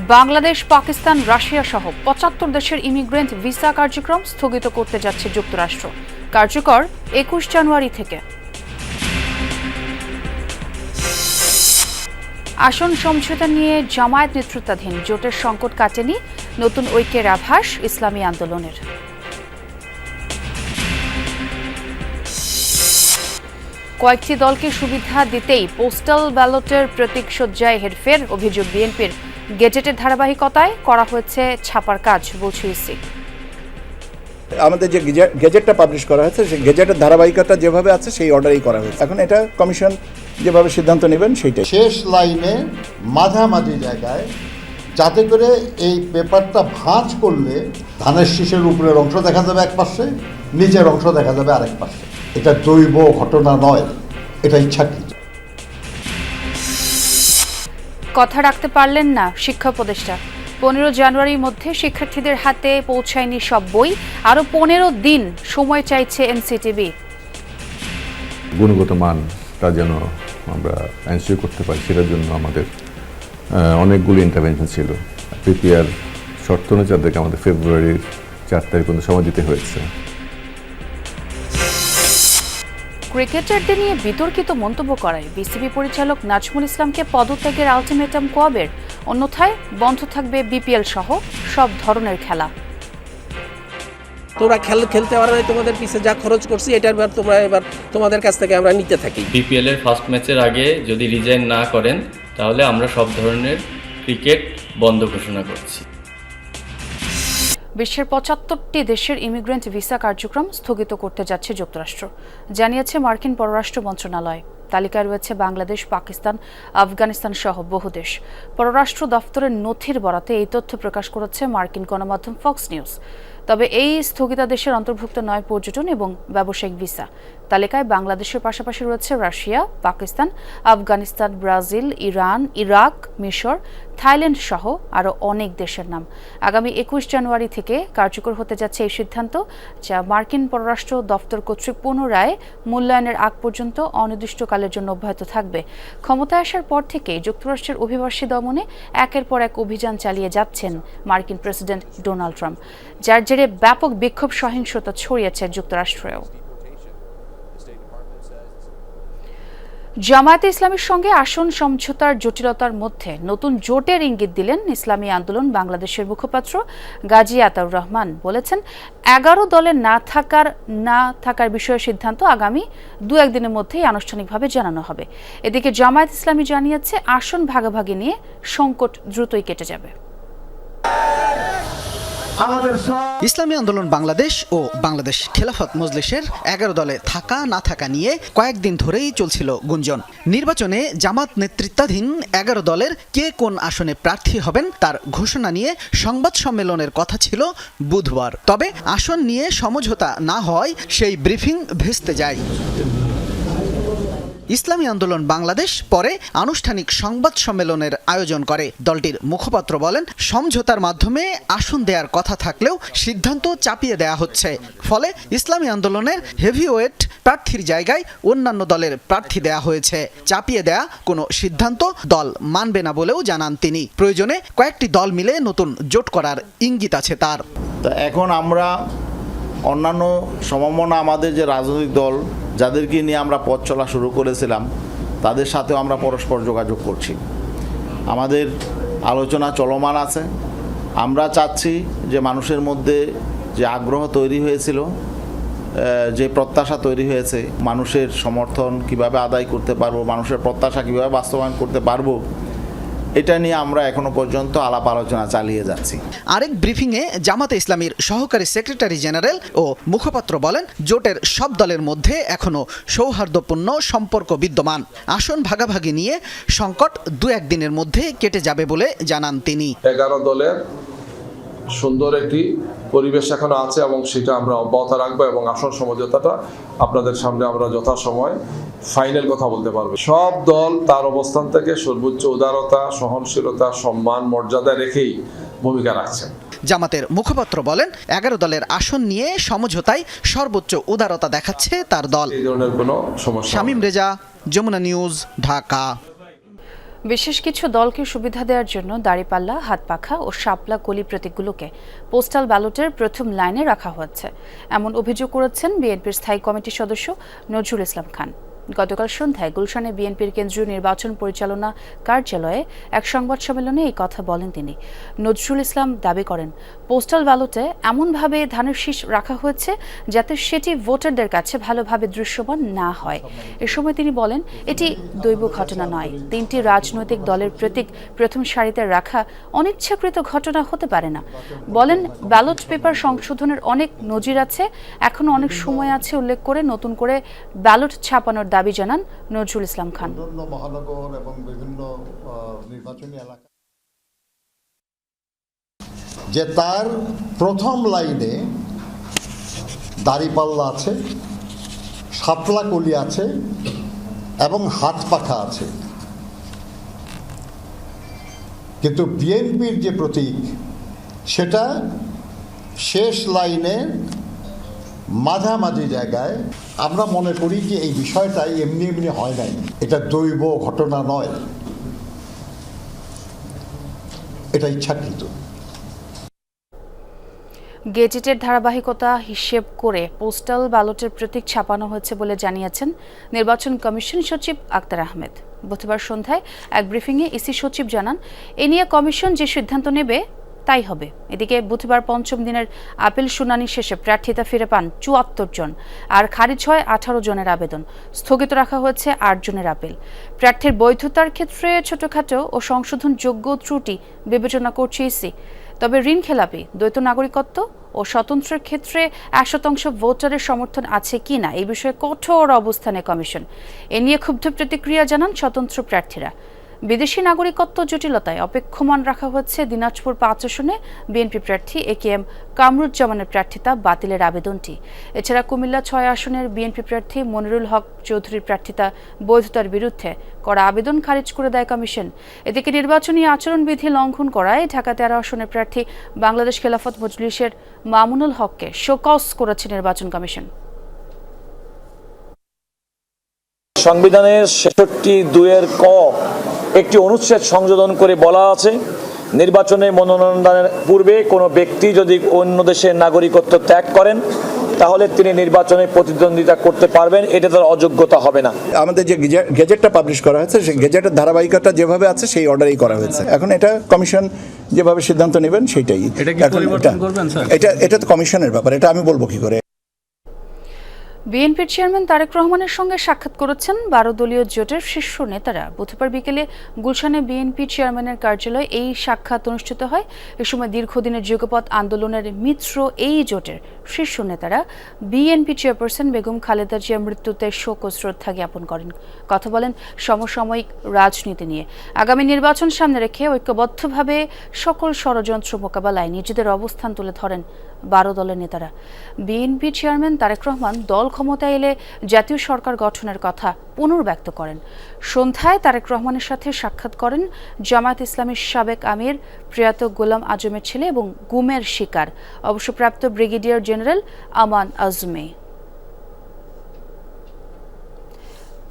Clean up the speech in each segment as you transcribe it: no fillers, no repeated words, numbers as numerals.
Bangladesh, Pakistan, Russia সহ ৭৫ দেশের immigrant visa কার্যক্রম স্থগিত করতে যাচ্ছে যুক্তরাষ্ট্র। কার্যকর ২১ জানুয়ারি থেকে। আসন সমঝোতা নিয়ে জামায়াত নেতৃত্বাধীন জোটের সংকট কাটেনি, নতুন ঐক্যের আভাস ইসলামী আন্দোলনের। কয়েকটি দলকে সুবিধা দিতেই পোস্টাল ব্যালটের প্রতীকসজ্জায় হেরফের, অভিযোগ বিএনপির। গেজেটের ধারাবাহিকতায় করা হয়েছে ছাপার কাজ, বলছে ইসি। আমাদের যে গেজেটটা পাবলিশ করা হয়েছে সেই গেজেটের ধারাবাহিকতা যেভাবে আছে সেই অর্ডারেই করা হয়েছে। এখন এটা কমিশন যেভাবে সিদ্ধান্ত নেবেন সেইটাই। শেষ লাইনে মাঝামাঝি জায়গায় যাতে করে এই পেপারটা ভাঁজ করলে ধানের শীষের উপরের অংশ দেখা যাবে এক পাশে, নিচের অংশ দেখা যাবে আরেক পাশে। এটা জৈব ঘটনা নয়, এটা ইচ্ছাকৃত। কথা রাখতে পারলেন না শিক্ষা উপদেষ্টা। ১৫ জানুয়ারির মধ্যে শিক্ষার্থীদের হাতে পৌঁছায়নি সব বই, আরও ১৫ দিন সময় চাইছে এনসিটিবি। গুণগত মানটা যেন আমরা এনশিওর করতে পারি, সেটার জন্য আমাদের অনেকগুলো ইন্টারভেনশন ছিল। পিপিআর শর্ত অনুযায়ী যাদেরকে আমাদের ফেব্রুয়ারির ৪ তারিখ পর্যন্ত সময় দিতে হয়েছে। ক্রিকেটারদের নিয়ে বিতর্কিত মন্তব্য করায় বিসিবি পরিচালক নাজমুল ইসলামকে পদত্যাগের আলটিমেটাম কোয়াবের, অন্যথায় বন্ধ থাকবে বিপিএল সহ সব ধরনের খেলা। তোমরা খেলতে পারো না, তোমাদের পিছে যা খরচ করছি এটার এবার তোমরা এবার তোমাদের কাছ থেকে আমরা নিতে থাকি। বিপিএল এর ফার্স্ট ম্যাচের আগে যদি রিজাইন না করেন তাহলে আমরা সব ধরনের ক্রিকেট বন্ধ ঘোষণা করছি। বিশ্বের ৭৫টি দেশের ইমিগ্রেন্ট ভিসা কার্যক্রম স্থগিত করতে যাচ্ছে যুক্তরাষ্ট্র, জানিয়েছে মার্কিন পররাষ্ট্র মন্ত্রণালয়। তালিকায় রয়েছে বাংলাদেশ, পাকিস্তান, আফগানিস্তান সহ বহু দেশ। পররাষ্ট্র দফতরের নথির বরাতে এই তথ্য প্রকাশ করেছে মার্কিন গণমাধ্যম ফক্স নিউজ। তবে এই স্থগিতাদেশের অন্তর্ভুক্ত নয় পর্যটন এবং ব্যবসায়িক ভিসা। তালিকায় বাংলাদেশের পাশাপাশি রয়েছে Russia, Pakistan, Afghanistan, Brazil, Iran, Iraq, মিশর, থাইল্যান্ড সহ আরও অনেক দেশের নাম। আগামী ২১ জানুয়ারি থেকে কার্যকর হতে যাচ্ছে এই সিদ্ধান্ত, যা মার্কিন পররাষ্ট্র দফতর কর্তৃক পুনরায় মূল্যায়নের আগ পর্যন্ত অনির্দিষ্টকালের জন্য অব্যাহত থাকবে। ক্ষমতায় আসার পর থেকেই যুক্তরাষ্ট্রের অভিবাসী দমনে একের পর এক অভিযান চালিয়ে যাচ্ছেন মার্কিন প্রেসিডেন্ট ডোনাল্ড ট্রাম্প, যার জেরে ব্যাপক বিক্ষোভ সহিংসতা ছড়িয়েছে যুক্তরাষ্ট্রেও। জামায়াতে ইসলামীর সঙ্গে আসন সমঝোতার জটিলতার মধ্যে নতুন জোটের ইঙ্গিত দিলেন ইসলামী আন্দোলন বাংলাদেশের মুখপাত্র গাজী আতাউর রহমান। বলেছেন, ১১ দলের না থাকার বিষয়ে সিদ্ধান্ত আগামী ২-১ দিনের মধ্যেই আনুষ্ঠানিকভাবে জানানো হবে। এদিকে জামায়াত ইসলামী জানিয়েছে, আসন ভাগাভাগি নিয়ে সংকট দ্রুতই কেটে যাবে। ইসলামী আন্দোলন বাংলাদেশ ও বাংলাদেশ খেলাফত মজলিসের ১১ দলে থাকা না থাকা নিয়ে কয়েকদিন ধরেই চলছিল গুঞ্জন। নির্বাচনে জামাত নেতৃত্বাধীন ১১ দলের কে কোন আসনে প্রার্থী হবেন তার ঘোষণা নিয়ে সংবাদ সম্মেলনের কথা ছিল বুধবার। তবে আসন নিয়ে সমঝোতা না হয় সেই ব্রিফিং ভেস্তে যায়। ইসলামী আন্দোলন বাংলাদেশ পরে আনুষ্ঠানিক সংবাদ সম্মেলনের আয়োজন করে। দলটির মুখপাত্র বলেন, সমঝোতার মাধ্যমে আসন দেওয়ার কথা থাকলেও সিদ্ধান্ত চাপিয়ে দেয়া হচ্ছে। ফলে ইসলামী আন্দোলনের হেভিওয়েট প্রার্থীর জায়গায় অন্যান্য দলের প্রার্থী দেয়া হয়েছে। চাপিয়ে দেয়া কোনো সিদ্ধান্ত দল মানবে না বলেও জানান তিনি। প্রয়োজনে কয়েকটি দল মিলে নতুন জোট করার ইঙ্গিত আছে তার। তা এখন আমরা অন্যান্য সমমনা আমাদের যে রাজনৈতিক দল যাদেরকে নিয়ে আমরা পথ চলা শুরু করেছিলাম তাদের সাথেও আমরা পরস্পর যোগাযোগ করছি। আমাদের আলোচনা চলমান আছে। আমরা চাচ্ছি যে মানুষের মধ্যে যে আগ্রহ তৈরি হয়েছিল, যে প্রত্যাশা তৈরি হয়েছে, মানুষের সমর্থন কিভাবে আদায় করতে পারবো, মানুষের প্রত্যাশা কিভাবে বাস্তবায়ন করতে পারবো, এটা নিয়ে আমরা এখনো পর্যন্ত আলাপ আলোচনা চালিয়ে যাচ্ছি। আরেক ব্রিফিংয়ে জামাতে ইসলামীর সহকারী সেক্রেটারি জেনারেল ও মুখপাত্র বলেন, জোটের সব দলের মধ্যে এখনো সৌহার্দ্যপূর্ণ সম্পর্ক বিদ্যমান। আসন ভাগাভাগি নিয়ে সংকট ২-১ দিনের মধ্যে কেটে যাবে বলে জানান তিনি। ১১ দলের সুন্দর একটি পরিবেশ এখনো আছে এবং সেটা আমরা অব্যাহত রাখবো এবং আসন সমঝোতাটা আপনাদের সামনে আমরা যথাসময় ফাইনাল কথা বলতে পারবো। সব দল তার অবস্থান থেকে সর্বোচ্চ উদারতা, সহনশীলতা, সম্মান, মর্যাদা রেখেই ভূমিকা রাখছেন। জামাতের মুখপাত্র বলেন, ১১ দলের আসন নিয়ে সমঝোতায় সর্বোচ্চ উদারতা দেখাচ্ছে তার দল। এই ধরনের কোনো সমস্যা। শামীম রেজা, যমুনা নিউজ, ঢাকা। বিশেষ কিছু দলকে সুবিধা দেওয়ার জন্য দাঁড়িপাল্লা, হাতপাখা ও শাপলা কলি প্রতীকগুলোকে পোস্টাল ব্যালটের প্রথম লাইনে রাখা হচ্ছে, এমন অভিযোগ করেছেন বিএনপির স্থায়ী কমিটির সদস্য নজরুল ইসলাম খান। গতকাল সন্ধ্যায় গুলশানে বিএনপির কেন্দ্রীয় নির্বাচন পরিচালনা কার্যালয়ে এক সংবাদ সম্মেলনে এই কথা বলেন তিনি। নজরুল ইসলাম দাবি করেন, পোস্টাল ব্যালটে এমনভাবে ধানের শীষ রাখা হয়েছে যাতে সেটি ভোটারদের কাছে ভালোভাবে দৃশ্যমান না হয়। এ সময় তিনি বলেন, এটি দৈব ঘটনা নয়। 3টি রাজনৈতিক দলের প্রতীক প্রথম সারিতে রাখা অনিচ্ছাকৃত ঘটনা হতে পারে না। বলেন, ব্যালট পেপার সংশোধনের অনেক নজির আছে, এখনো অনেক সময় আছে উল্লেখ করে নতুন করে ব্যালট ছাপানোর দাবি জানান নজরুল ইসলাম খান। মহানগর এবং বিভিন্ন নির্বাচনী এলাকা যে তার প্রথম লাইনে দাড়িপাল্লা আছে, শাপলা কলি আছে এবং হাত পাখা আছে, কিন্তু বিএনপির যে প্রতীক সেটা শেষ লাইনে মাঝামাঝি জায়গায়। আমরা মনে করি যে এই বিষয়টা এমনি এমনি হয় নাই, এটা দৈব ঘটনা নয়, এটা ইচ্ছাকৃত। গেজেটের ধারাবাহিকতা হিসেব করে পোস্টাল ব্যালটের প্রতীক ছাপানো হয়েছে বলে জানিয়েছেন নির্বাচন কমিশন সচিব আক্তার আহমেদ। বুধবার সন্ধ্যায় এক ব্রিফিংয়ে ইসি সচিব জানান, এ নিয়ে কমিশন যে সিদ্ধান্ত নেবে তাই হবে। এদিকে বুধবার পঞ্চম দিনের আপিল শুনানি শেষে প্রার্থিতা ফিরে পান 74 জন, আর খারিজ হয় 18 জনের আবেদন। স্থগিত রাখা হয়েছে 8 জনের আপিল। প্রার্থীর বৈধতার ক্ষেত্রে ছোটখাটো ও সংশোধনযোগ্য ত্রুটি বিবেচনা করছে ইসি। তবে ঋণ খেলাপি, দ্বৈত নাগরিকত্ব ও স্বতন্ত্রের ক্ষেত্রে 100% ভোটারের সমর্থন আছে কিনা এই বিষয়ে কঠোর অবস্থানে কমিশন। এ নিয়ে ক্ষুব্ধ প্রতিক্রিয়া জানান স্বতন্ত্র প্রার্থীরা। বিদেশি নাগরিকত্ব জটিলতায় অপেক্ষমান রাখা হচ্ছে দিনাজপুর 5 আসনে বিএনপি প্রার্থী AKM কামরুজ্জামানের প্রার্থিতা বাতিলের আবেদনটি। এছাড়া কুমিল্লা 6 আসনের বিএনপি প্রার্থী মনিরুল হক চৌধুরীর প্রার্থিতা বৈধতার বিরুদ্ধে করা আবেদন খারিজ করে দেয় কমিশন। এদিকে নির্বাচনী আচরণবিধি লঙ্ঘন করায় ঢাকা 13 আসনের প্রার্থী বাংলাদেশ খেলাফত মজলিসের মামুনুল হককে শোকজ করেছে নির্বাচন কমিশন। সংবিধানের 66(2) ক একটি অনুচ্ছেদ সংশোধন করে বলা আছে, নির্বাচনে মনোনয়ন দানের পূর্বে কোনো ব্যক্তি যদি অন্য দেশের নাগরিকত্ব ত্যাগ করেন তাহলে তিনি নির্বাচনে প্রতিদ্বন্দ্বিতা করতে পারবেন, এটা তার অযোগ্যতা হবে না। আমাদের যে গেজেটটা পাবলিশ করা হয়েছে সেই গেজেটের ধারাবাহিকতা যেভাবে আছে সেই অর্ডারেই করা হয়েছে। এখন এটা কমিশন যেভাবে সিদ্ধান্ত নেবেন সেইটাই। এটা তো কমিশনের ব্যাপার, এটা আমি বলবো কি করে। বিএনপির চেয়ারম্যান তারেক রহমানের সঙ্গে সাক্ষাৎ করেছেন 12 দলীয় জোটের শীর্ষ নেতারা। বুধবার বিকেলে গুলশানে বিএনপি চেয়ারম্যানের কার্যালয়ে এই সাক্ষাৎ অনুষ্ঠিত হয়। এ সময় দীর্ঘদিনের যুগপৎ আন্দোলনের মিত্র এই জোটের শীর্ষ নেতারা বিএনপি চেয়ারপারসন বেগম খালেদা জিয়ার মৃত্যুতে শোক ও শ্রদ্ধা জ্ঞাপন করেন। কথা বলেন সমসাময়িক রাজনীতি নিয়ে। আগামী নির্বাচন সামনে রেখে ঐক্যবদ্ধভাবে সকল ষড়যন্ত্র মোকাবেলায় নিজেদের অবস্থান তুলে ধরেন 12 দলের নেতারা। বিএনপি চেয়ারম্যান তারেক রহমান দল ক্ষমতায় এলে জাতীয় সরকার গঠনের কথা পুনর্ব্যক্ত করেন। সন্ধ্যায় তারেক রহমানের সাথে সাক্ষাৎ করেন জামায়াত ইসলামীর সাবেক আমির প্রয়াত গোলাম আজমের ছেলে এবং গুমের শিকার অবসরপ্রাপ্ত ব্রিগেডিয়ার জেনারেল আমান আজমি।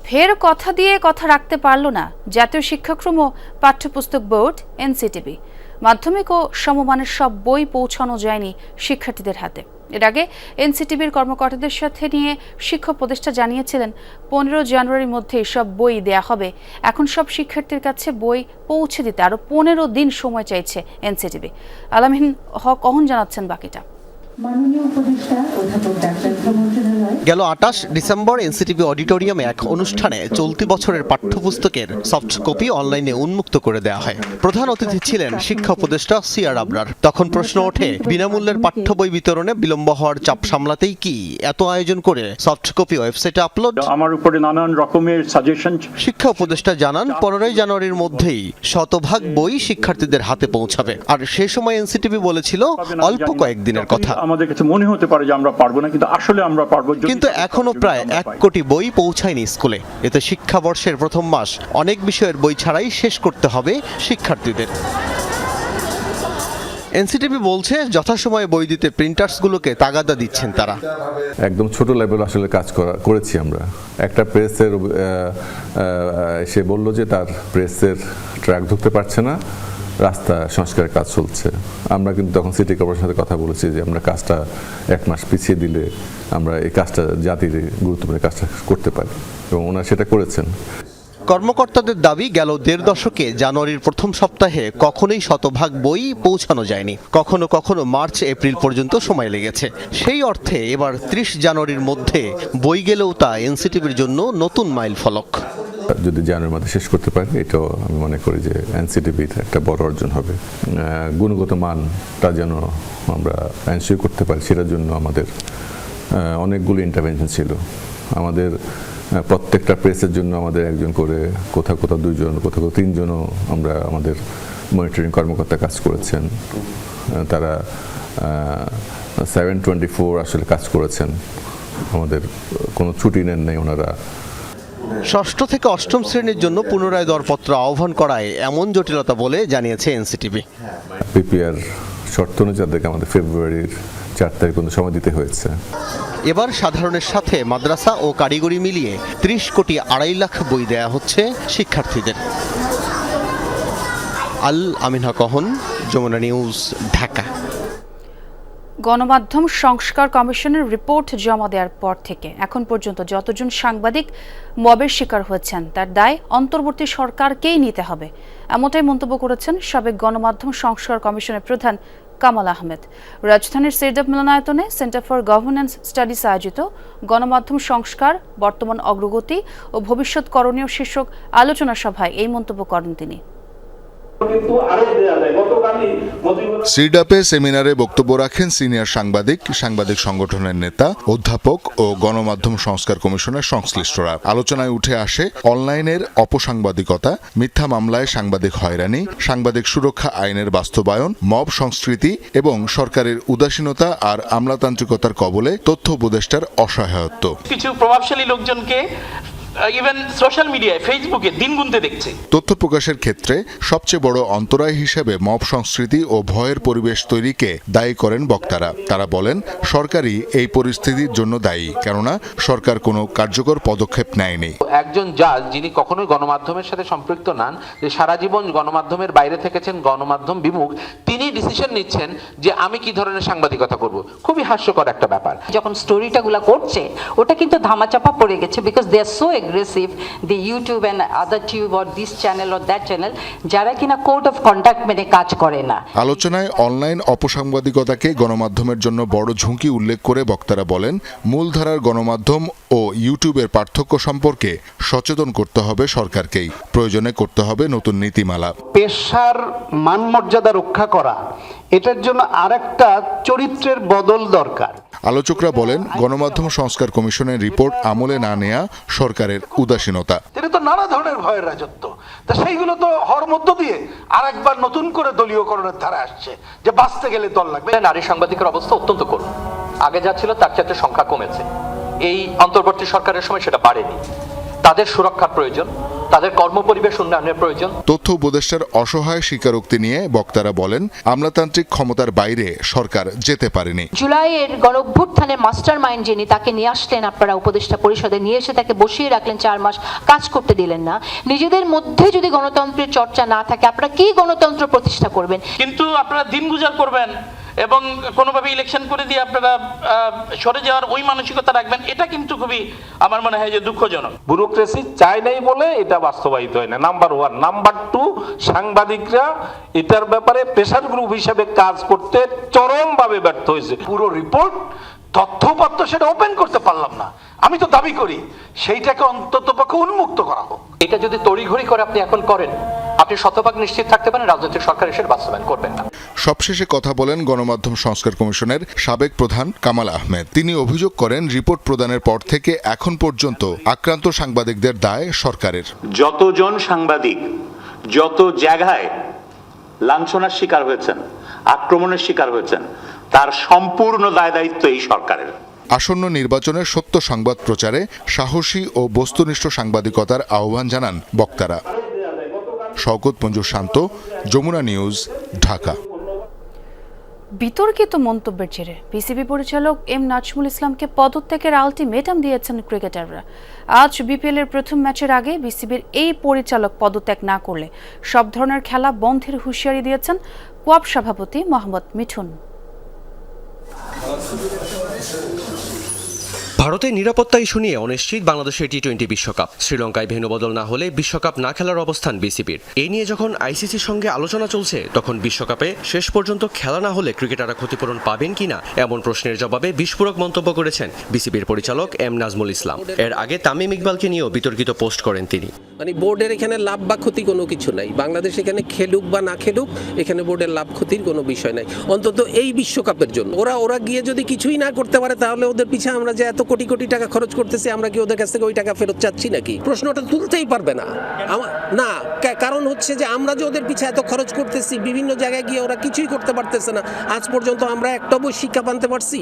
ফের কথা দিয়ে কথা রাখতে পারল না জাতীয় শিক্ষাক্রম ও পাঠ্যপুস্তক বোর্ড NCTB। মাধ্যমিক ও সমমানের সব বই পৌঁছানো যায়নি শিক্ষার্থীদের হাতে। এর আগে NCTBর কর্মকর্তাদের সাথে নিয়ে শিক্ষা উপদেষ্টা জানিয়েছিলেন 15 জানুয়ারির মধ্যে সব বই দেয়া হবে। এখন সব শিক্ষার্থীর কাছে বই পৌঁছে দিতে আরো 15 দিন সময় চাইছে NCTB। আলামিন হক অহন জানাচ্ছেন বাকিটা। গেল 28 ডিসেম্বর NCTB অডিটোরিয়ামে এক অনুষ্ঠানে চলতি বছরের পাঠ্যপুস্তকের সফট কপি অনলাইনে উন্মুক্ত করে দেওয়া হয়। প্রধান অতিথি ছিলেন শিক্ষা উপদেষ্টা CR আবরার। তখন প্রশ্ন ওঠে, বিনামূল্যের পাঠ্য বই বিতরণে বিলম্ব হওয়ার চাপ সামলাতেই কি এত আয়োজন করে সফট কপি ওয়েবসাইটে আপলোড? আমার উপরে নানান রকমের সাজেশন। শিক্ষা উপদেষ্টা জানান 15 জানুয়ারির মধ্যেই শতভাগ বই শিক্ষার্থীদের হাতে পৌঁছাবে। আর সে সময় NCTB বলেছিল অল্প কয়েকদিনের কথা। আমাদের কাছে মনে হতে পারে যে আমরা পারবো না, কিন্তু আসলে আমরা পারবো। কিন্তু এখনো প্রায় 1 কোটি বই পৌঁছায়নি স্কুলে। এতে শিক্ষাবর্ষের প্রথম মাস অনেক বিষয়ের বই ছাড়াই শেষ করতে হবে শিক্ষার্থীদের। এনসিটিভি বলছে যথাসময়ে বই দিতে প্রিন্টার্সগুলোকে তাগাদা দিচ্ছেন তারা। একদম ছোট লেভেল আসলে কাজ করেছি আমরা। একটা প্রেসের সে বলল যে তার প্রেসের ট্র্যাক ধরতে পারছে না, রাস্তা সংস্কারের কাজ চলছে। আমরা কিন্তু তখন সিটি কর্পোরেশনের সাথে কথা বলেছি যে আমরা কাজটা 1 মাস পিছিয়ে দিলে আমরা এই কাজটা জাতির গুরুত্বপূর্ণ কাজটা করতে পারি, এবং ওনারা সেটা করেছেন। কর্মকর্তাদের দাবি, গেল 1.5 দশকে জানুয়ারির প্রথম সপ্তাহে কখনোই শতভাগ বই পৌঁছানো যায়নি, কখনো কখনো মার্চ এপ্রিল পর্যন্ত সময় লেগেছে। সেই অর্থে এবার 30 জানুয়ারির মধ্যে বই গেলেও তা এনসিটিভির জন্য নতুন মাইল ফলক। যদি জানুয়ারির মধ্যে শেষ করতে পারি, এটাও আমি মনে করি যে এনসিটিভির একটা বড় অর্জন হবে। গুণগত মানটা যেন আমরা এনশিওর করতে পারি, সেটার জন্য আমাদের অনেকগুলো ইন্টারভেনশন ছিল। আমাদের প্রত্যেকটা প্রেসের জন্য আমাদের একজন করে, কোথাও কোথাও 2 জন, কোথাও কোথাও 3 জনও আমরা আমাদের মনিটরিং কর্মকর্তা কাজ করেছেন। তারা 7/24 আসলে কাজ করেছেন, আমাদের কোনো ছুটি নেন নাই ওনারা। ষষ্ঠ থেকে অষ্টম শ্রেণীর জন্য পুনরায় দরপত্র আহ্বান করায় এমন জটিলতা বলে জানিয়েছে এনসিটিভি। পিপিআর শর্ত অনুযায়ী তাদেরকে আমাদের ফেব্রুয়ারির 4 তারিখ পর্যন্ত সময় দিতে হয়েছে। এবার সাধারণের সাথে মাদ্রাসা ও কারিগরি মিলিয়ে 30 কোটি 2.5 লাখ বই দেয়া হচ্ছে শিক্ষার্থীদের। আল আমিন হক অহন, যমুনা নিউজ, ঢাকা। গণমাধ্যম সংস্কার কমিশনের রিপোর্ট জমা দেওয়ার পর থেকে এখন পর্যন্ত যতজন সাংবাদিক মবের শিকার হয়েছেন তার দায় অন্তর্বর্তী সরকারকেই নিতে হবে, এমনটাই মন্তব্য করেছেন সাবেক গণমাধ্যম সংস্কার কমিশনের প্রধান কামাল আহমেদ। রাজধানীর সিরডাপ মিলনায়তনে সেন্টার ফর গভর্নেন্স স্টাডিজ আয়োজিত গণমাধ্যম সংস্কার, বর্তমান অগ্রগতি ও ভবিষ্যৎ করণীয় শীর্ষক আলোচনা সভায় এই মন্তব্য করেন তিনি। সিরডাপে সেমিনারে বক্তব্য রাখেন সিনিয়র সাংবাদিক সংগঠনের নেতা, অধ্যাপক ও গণমাধ্যম সংস্কার কমিশনের সংশ্লিষ্টরা। আলোচনায় উঠে আসে অনলাইনের অপসাংবাদিকতা, মিথ্যা মামলায় সাংবাদিক হয়রানি, সাংবাদিক সুরক্ষা আইনের বাস্তবায়ন, মব সংস্কৃতি এবং সরকারের উদাসীনতা আর আমলাতান্ত্রিকতার কবলে তথ্য উপদেষ্টার অসহায়ত্ব। কিছু প্রভাবশালী লোকজনকে ইভেন সোশ্যাল মিডিয়ায়, ফেসবুকে দিন গুনতে দেখছে। তথ্য প্রকাশের ক্ষেত্রে সবচেয়ে বড় অন্তরায় হিসেবে মব সংস্কৃতি ও ভয়ের পরিবেশ তৈরিকে দায়ী করেন বক্তারা। তারা বলেন সরকারই এই পরিস্থিতির জন্য দায়ী, কেননা সরকার কোনো কার্যকর পদক্ষেপ নেয়নি। একজন জাজ যিনি কখনোই গণমাধ্যমের সাথে সম্পৃক্ত নন, যে সারা জীবন গণমাধ্যমের বাইরে থেকেছেন, গণমাধ্যম বিমুখ, তিনি ডিসিশন নিচ্ছেন যে আমি কি ধরনের সাংবাদিকতা করব। খুবই হাস্যকর একটা ব্যাপার। যখন স্টোরিটাগুলো করছে ওটা কিন্তু ধামাচাপা পড়ে গেছে, because they are so aggressive, the YouTube and other tube or this channel or that channel, যারা কিনা কোড অফ কন্ডাক্ট মেনে কাজ করে না। আলোচনায় অনলাইন অপসাংবাদিকতাকে গণমাধ্যমের জন্য বড় ঝুঁকি উল্লেখ করে বক্তারা বলেন মূলধারার গণমাধ্যম ও ইউটিউবের পার্থক্য সম্পর্কে সচেতন করতে হবে সরকারকেই, প্রয়োজনে করতে হবে নতুন নীতিমালা। পেশার মানমর্যাদা রক্ষা করা, এটার জন্য আরেকটা চরিত্রের বদল দরকার। আলোচকরা বলেন গণমাধ্যম সংস্কার কমিশনের রিপোর্ট আমলে না নেয়া সরকারের উদাসীনতা। এটা তো নানা ধরনের ভয়ের রাজত্ব, তা সেইগুলো তো হওয়ার মধ্য দিয়ে আরেকবার নতুন করে দলীয়করণের ধারা আসছে, যে বাঁচতে গেলে দল লাগবে। নারী সাংবাদিকের অবস্থা অত্যন্ত করুণ, আগে যা ছিল তার ক্ষেত্রে সংখ্যা কমেছে, এই অন্তর্বর্তী সরকারের সময় সেটা বাড়েনি। তাদের সুরক্ষার প্রয়োজন, তাদের কর্মপরিবেশ উন্নয়নের প্রয়োজন। তথ্য উপদেষ্টার অসহায় স্বীকারোক্তি নিয়ে বক্তারা বলেন আমলাতান্ত্রিক ক্ষমতার বাইরে সরকার যেতে পারেনি। জুলাইয়ের গণঅভ্যুত্থানের মাস্টার মাইন্ড যিনি, তাকে নিয়ে আসলেন আপনারা উপদেষ্টা পরিষদে, নিয়ে এসে তাকে বসিয়ে রাখলেন, 4 মাস কাজ করতে দিলেন না। নিজেদের মধ্যে যদি গণতন্ত্রের চর্চা না থাকে আপনারা কি গণতন্ত্র প্রতিষ্ঠা করবেন? কিন্তু আপনারা দিন গুজার করবেন এবং কোনোভাবে ইলেকশন করে দিয়ে আপনারা সরে যাওয়ার ওই মানসিকতা রাখবেন, এটা কিন্তু খুবই আমার মনে হয় যে দুঃখজনক। ব্যুরোক্রেসি চায় নাই বলে এটা বাস্তবায়িত হয় না, নাম্বার 1। নাম্বার 2, সাংবাদিকরা এটার ব্যাপারে প্রেসার গ্রুপ হিসেবে কাজ করতে চরমভাবে ব্যর্থ হয়েছে। পুরো রিপোর্ট তথ্যপত্র সেটা ওপেন করতে পারলাম না। আমি তো দাবি করি সেইটাকে অন্ততপক্ষে উন্মুক্ত করা হোক। এটা যদি তড়িঘড়ি করে আপনি এখন করেন, আপনি শতভাগ নিশ্চিত থাকতে পারেন রাজনৈতিক সরকার এসে বাস্তবায়ন করবেন না। সবশেষে কথা বলেন গণমাধ্যম সংস্কার কমিশনের সাবেক প্রধান কামাল আহমেদ। তিনি অভিযোগ করেন রিপোর্ট প্রদানের পর থেকে এখন পর্যন্ত আক্রান্ত সাংবাদিকদের দায় সরকারের। যতজন সাংবাদিক যত জায়গায় লাঞ্ছনার শিকার হয়েছেন, আক্রমণের শিকার হয়েছেন, তার সম্পূর্ণ দায় দায়িত্ব এই সরকারের। আসন্ন নির্বাচনের সত্য সংবাদ প্রচারে সাহসী ও বস্তুনিষ্ঠ সাংবাদিকতার আহ্বান জানান বক্তারা। শওকত মঞ্জুর শান্ত, যমুনা নিউজ, ঢাকা। বিতর্কিত মন্তব্যের জেরে বিসিবি পরিচালক এম নাজমুল ইসলামকে পদত্যাগের আলটিমেটাম দিয়েছেন ক্রিকেটাররা। আজ বিপিএল এর প্রথম ম্যাচের আগে বিসিবির এই পরিচালক পদত্যাগ না করলে সব ধরনের খেলা বন্ধের হুঁশিয়ারি দিয়েছেন কোয়াব সভাপতি মোহাম্মদ মিঠুন। ভারতের নিরাপত্তা ইস্যু নিয়ে অনিশ্চিত বাংলাদেশের টি-20 বিশ্বকাপ। শ্রীলঙ্কায় ভেন্যু বদল না হলে বিশ্বকাপ না খেলার অবস্থান বিসিবির। এই নিয়ে যখন আইসিসির সঙ্গে আলোচনা চলছে, তখন বিশ্বকাপে শেষ পর্যন্ত খেলা না হলে ক্রিকেটাররা ক্ষতিপূরণ পাবেন কিনা এমন প্রশ্নের জবাবে বিস্ফোরক মন্তব্য করেছেন বিসিবির পরিচালক এম নাজমুল ইসলাম। এর আগে তামিম ইকবালকে নিয়েও বিতর্কিত পোস্ট করেন তিনি। মানে বোর্ডের এখানে লাভ বা ক্ষতি কোনো কিছু নাই। বাংলাদেশ এখানে খেলুক বা না খেলুক, এখানে বোর্ডের লাভ ক্ষতির কোনো বিষয় নাই, অন্তত এই বিশ্বকাপের জন্য। ওরা গিয়ে যদি কিছুই না করতে পারে, তাহলে ওদের পিছনে আমরা যে এত কোটি কোটি টাকা খরচ করতেছি, আমরা কি ওদের কাছ থেকে ওই টাকা ফেরত চাচ্ছি নাকি? প্রশ্নটা তুলতেই পারবে না। না, কারণ হচ্ছে যে আমরা যে ওদের পিছনে এত খরচ করতেছি, বিভিন্ন জায়গায় গিয়ে ওরা কিছুই করতে পারতেছে না। আজ পর্যন্ত আমরা একটা বই শিক্ষা আনতে পারছি?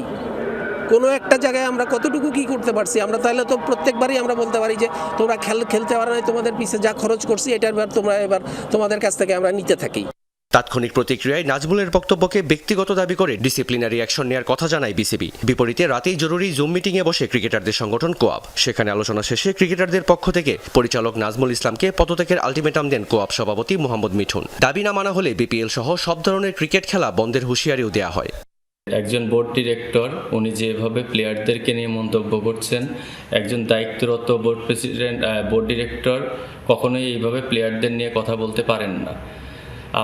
কোনো একটা জায়গায় আমরা কতটুকু কি করতে পারছি? আমরা তাহলে তো প্রত্যেকবারই আমরা বলতে পারি যে তোমরা খেলতে পারো না, তোমাদের পিছে যা খরচ করছি এটার তোমরা এবার তোমাদের কাছ থেকে আমরা নিতে থাকি। তাৎক্ষণিক প্রতিক্রিয়ায় নাজমুলের বক্তব্যকে ব্যক্তিগত দাবি করে ডিসিপ্লিনারি অ্যাকশন নেওয়ার কথা জানায় বিসিবি। বিপরীতে রাতেই জরুরি জুম মিটিংয়ে বসে ক্রিকেটারদের সংগঠন কোয়াব। সেখানে আলোচনা শেষে ক্রিকেটারদের পক্ষ থেকে পরিচালক নাজমুল ইসলামকে পদত্যাগের আলটিমেটাম দেন কোয়াব সভাপতি মোহাম্মদ মিঠুন। দাবি না মানা হলে বিপিএল সহ সব ধরনের ক্রিকেট খেলা বন্ধের হুঁশিয়ারিও দেওয়া হয়। একজন বোর্ড ডিরেক্টর উনি যেভাবে প্লেয়ারদেরকে নিয়ে মন্তব্য করছেন, একজন দায়িত্বরত বোর্ড ডিরেক্টর কখনোই এইভাবে প্লেয়ারদের নিয়ে কথা বলতে পারেন না।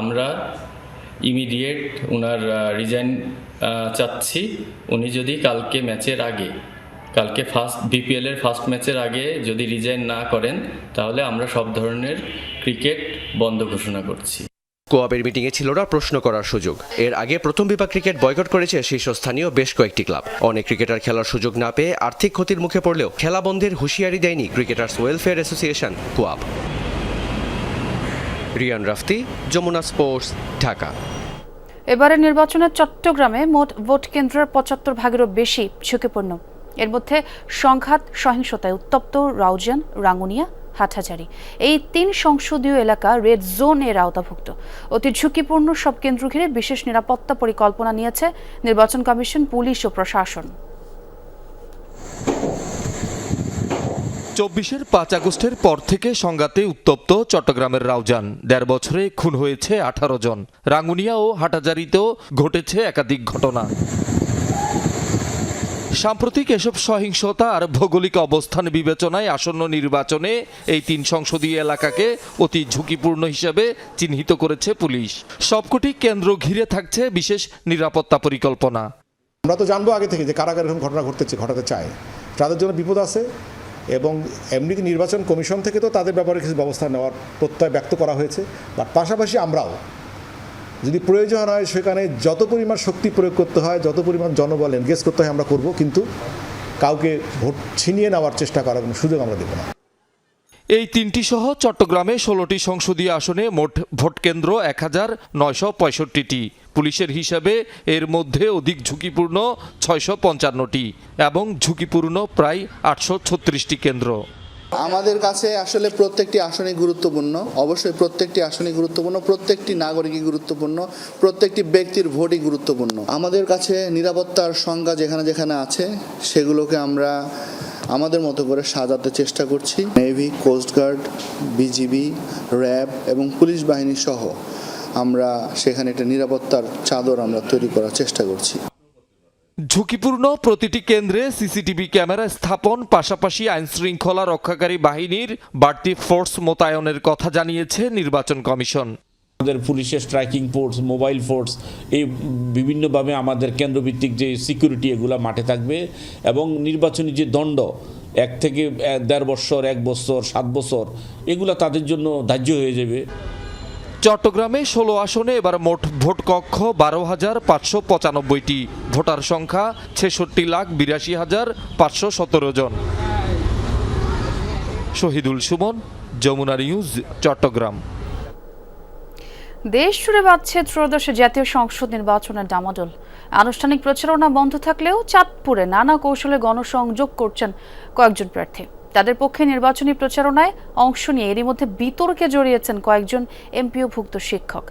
আমরা ইমিডিয়েট ওনার রিজাইন চাচ্ছি। উনি যদি কালকে বিপিএল এর ফার্স্ট ম্যাচের আগে যদি রিজাইন না করেন, তাহলে আমরা সব ধরনের ক্রিকেট বন্ধ ঘোষণা করছি। কোয়াবের মিটিংয়ে ছিল না প্রশ্ন করার সুযোগ। এর আগে প্রথম বিভাগ ক্রিকেট বয়কট করেছে শীর্ষস্থানীয় বেশ কয়েকটি ক্লাব। অনেক ক্রিকেটার খেলার সুযোগ না পেয়ে আর্থিক ক্ষতির মুখে পড়লেও খেলা বন্ধের হুঁশিয়ারি দেয়নি cricketers welfare association কোয়াব। Riyan রাফতি, Jamuna sports, Dhaka. এবারের নির্বাচনে চট্টগ্রামে মোট ভোট কেন্দ্রের 75 ভাগেরও বেশি ঝুঁকিপূর্ণ। এর মধ্যে সংঘাত সহিংসতায় উত্তপ্ত রাউজান, রাঙ্গুনিয়া, হাটহাজারী এই 3 সংসদীয় এলাকা রেড জোন এর আওতাভুক্ত। অতি ঝুঁকিপূর্ণ সব কেন্দ্র ঘিরে বিশেষ নিরাপত্তা পরিকল্পনা নিয়েছে নির্বাচন কমিশন, পুলিশ ও প্রশাসন। 24-এর 5 আগস্টের পর থেকে সংঘাতে উত্তপ্ত চট্টগ্রামের রাউজান। 1.5 বছরে খুন হয়েছে 18 জন। রাঙ্গুনিয়া ও হাটহাজারীতেও ঘটেছে একাধিক ঘটনা। সাম্প্রতিক এসব সহিংসতা আর ভৌগোলিক অবস্থান বিবেচনায় আসন্ন নির্বাচনে এই 3 সংসদীয় এলাকাকে অতি ঝুঁকিপূর্ণ হিসেবে চিহ্নিত করেছে পুলিশ। সবকটি কেন্দ্র ঘিরে থাকছে বিশেষ নিরাপত্তা পরিকল্পনা। আমরা তো জানবো আগে থেকে যে কারা এরকম ঘটনা ঘটাতে চায়, তাদের জন্য বিপদ আছে, এবং এমনিতে নির্বাচন কমিশন থেকে তো তাদের ব্যাপারে কিছু ব্যবস্থা নেওয়ার প্রত্যয় ব্যক্ত করা হয়েছে। বাট পাশাপাশি আমরাও যদি প্রয়োজন হয় সেখানে যত পরিমাণ শক্তি প্রয়োগ করতে হয়, যত পরিমাণ জনবল এনগেজ করতে হয় আমরা করব, কিন্তু কাউকে ভোট ছিনিয়ে নেওয়ার চেষ্টা করার কোনো সুযোগ আমরা দেব না। এই 3টি সহ চট্টগ্রামে 16টি সংসদীয় আসনে মোট ভোট কেন্দ্র 1965টি। পুলিশের হিসাবে এর মধ্যে অধিক ঝুঁকিপূর্ণ 655টি এবং ঝুঁকিপূর্ণ প্রায় 836টি কেন্দ্র। আমাদের কাছে আসলে প্রত্যেকটি আসনই গুরুত্বপূর্ণ, অবশ্যই প্রত্যেকটি আসনই গুরুত্বপূর্ণ, প্রত্যেকটি নাগরিকই গুরুত্বপূর্ণ, প্রত্যেকটি ব্যক্তির ভোটই গুরুত্বপূর্ণ। আমাদের কাছে নিরাপত্তার সংজ্ঞা যেখানে যেখানে আছে সেগুলোকে আমরা আমাদের মতো করে সাজাতে চেষ্টা করছি। নেভি, কোস্টগার্ড, বিজিবি, র্যাব এবং পুলিশ বাহিনী সহ আমরা সেখানে একটা নিরাপত্তার চাদর আমরা তৈরি করার চেষ্টা করছি। ঝুঁকিপূর্ণ প্রতিটি কেন্দ্রে সিসিটিভি ক্যামেরা স্থাপন, পাশাপাশি আইনশৃঙ্খলা রক্ষাকারী বাহিনীর বাড়তি ফোর্স মোতায়েনের কথা জানিয়েছে নির্বাচন কমিশন। আমাদের পুলিশের স্ট্রাইকিং ফোর্স, মোবাইল ফোর্স, এই বিভিন্নভাবে আমাদের কেন্দ্রভিত্তিক যে সিকিউরিটি এগুলো মাঠে থাকবে, এবং নির্বাচনী যে দণ্ড 1 থেকে 1.5 বছর, 1 বছর, 7 বছর, এগুলো তাদের জন্য ধার্য হয়ে যাবে। চট্টগ্রামে 16 আসনে এবার মোট ভোট কক্ষ 12,595টি। ভোটার সংখ্যা 66,82,517 জন। শহীদুল সুমন, যমুনা নিউজ, চট্টগ্রাম। দেশ জুড়ে বাজছে ত্রয়োদশ জাতীয় সংসদ নির্বাচনের ডামাডোল। আনুষ্ঠানিক প্রচারণা বন্ধ থাকলেও চাঁদপুরে নানা কৌশলে গণসংযোগ করছেন কয়েকজন প্রার্থী। তাদের পক্ষে নির্বাচনী প্রচারণায় অংশ নিয়ে এরই মধ্যে বিতর্কে জড়িয়েছেন কয়েকজন এমপিওভুক্ত শিক্ষক।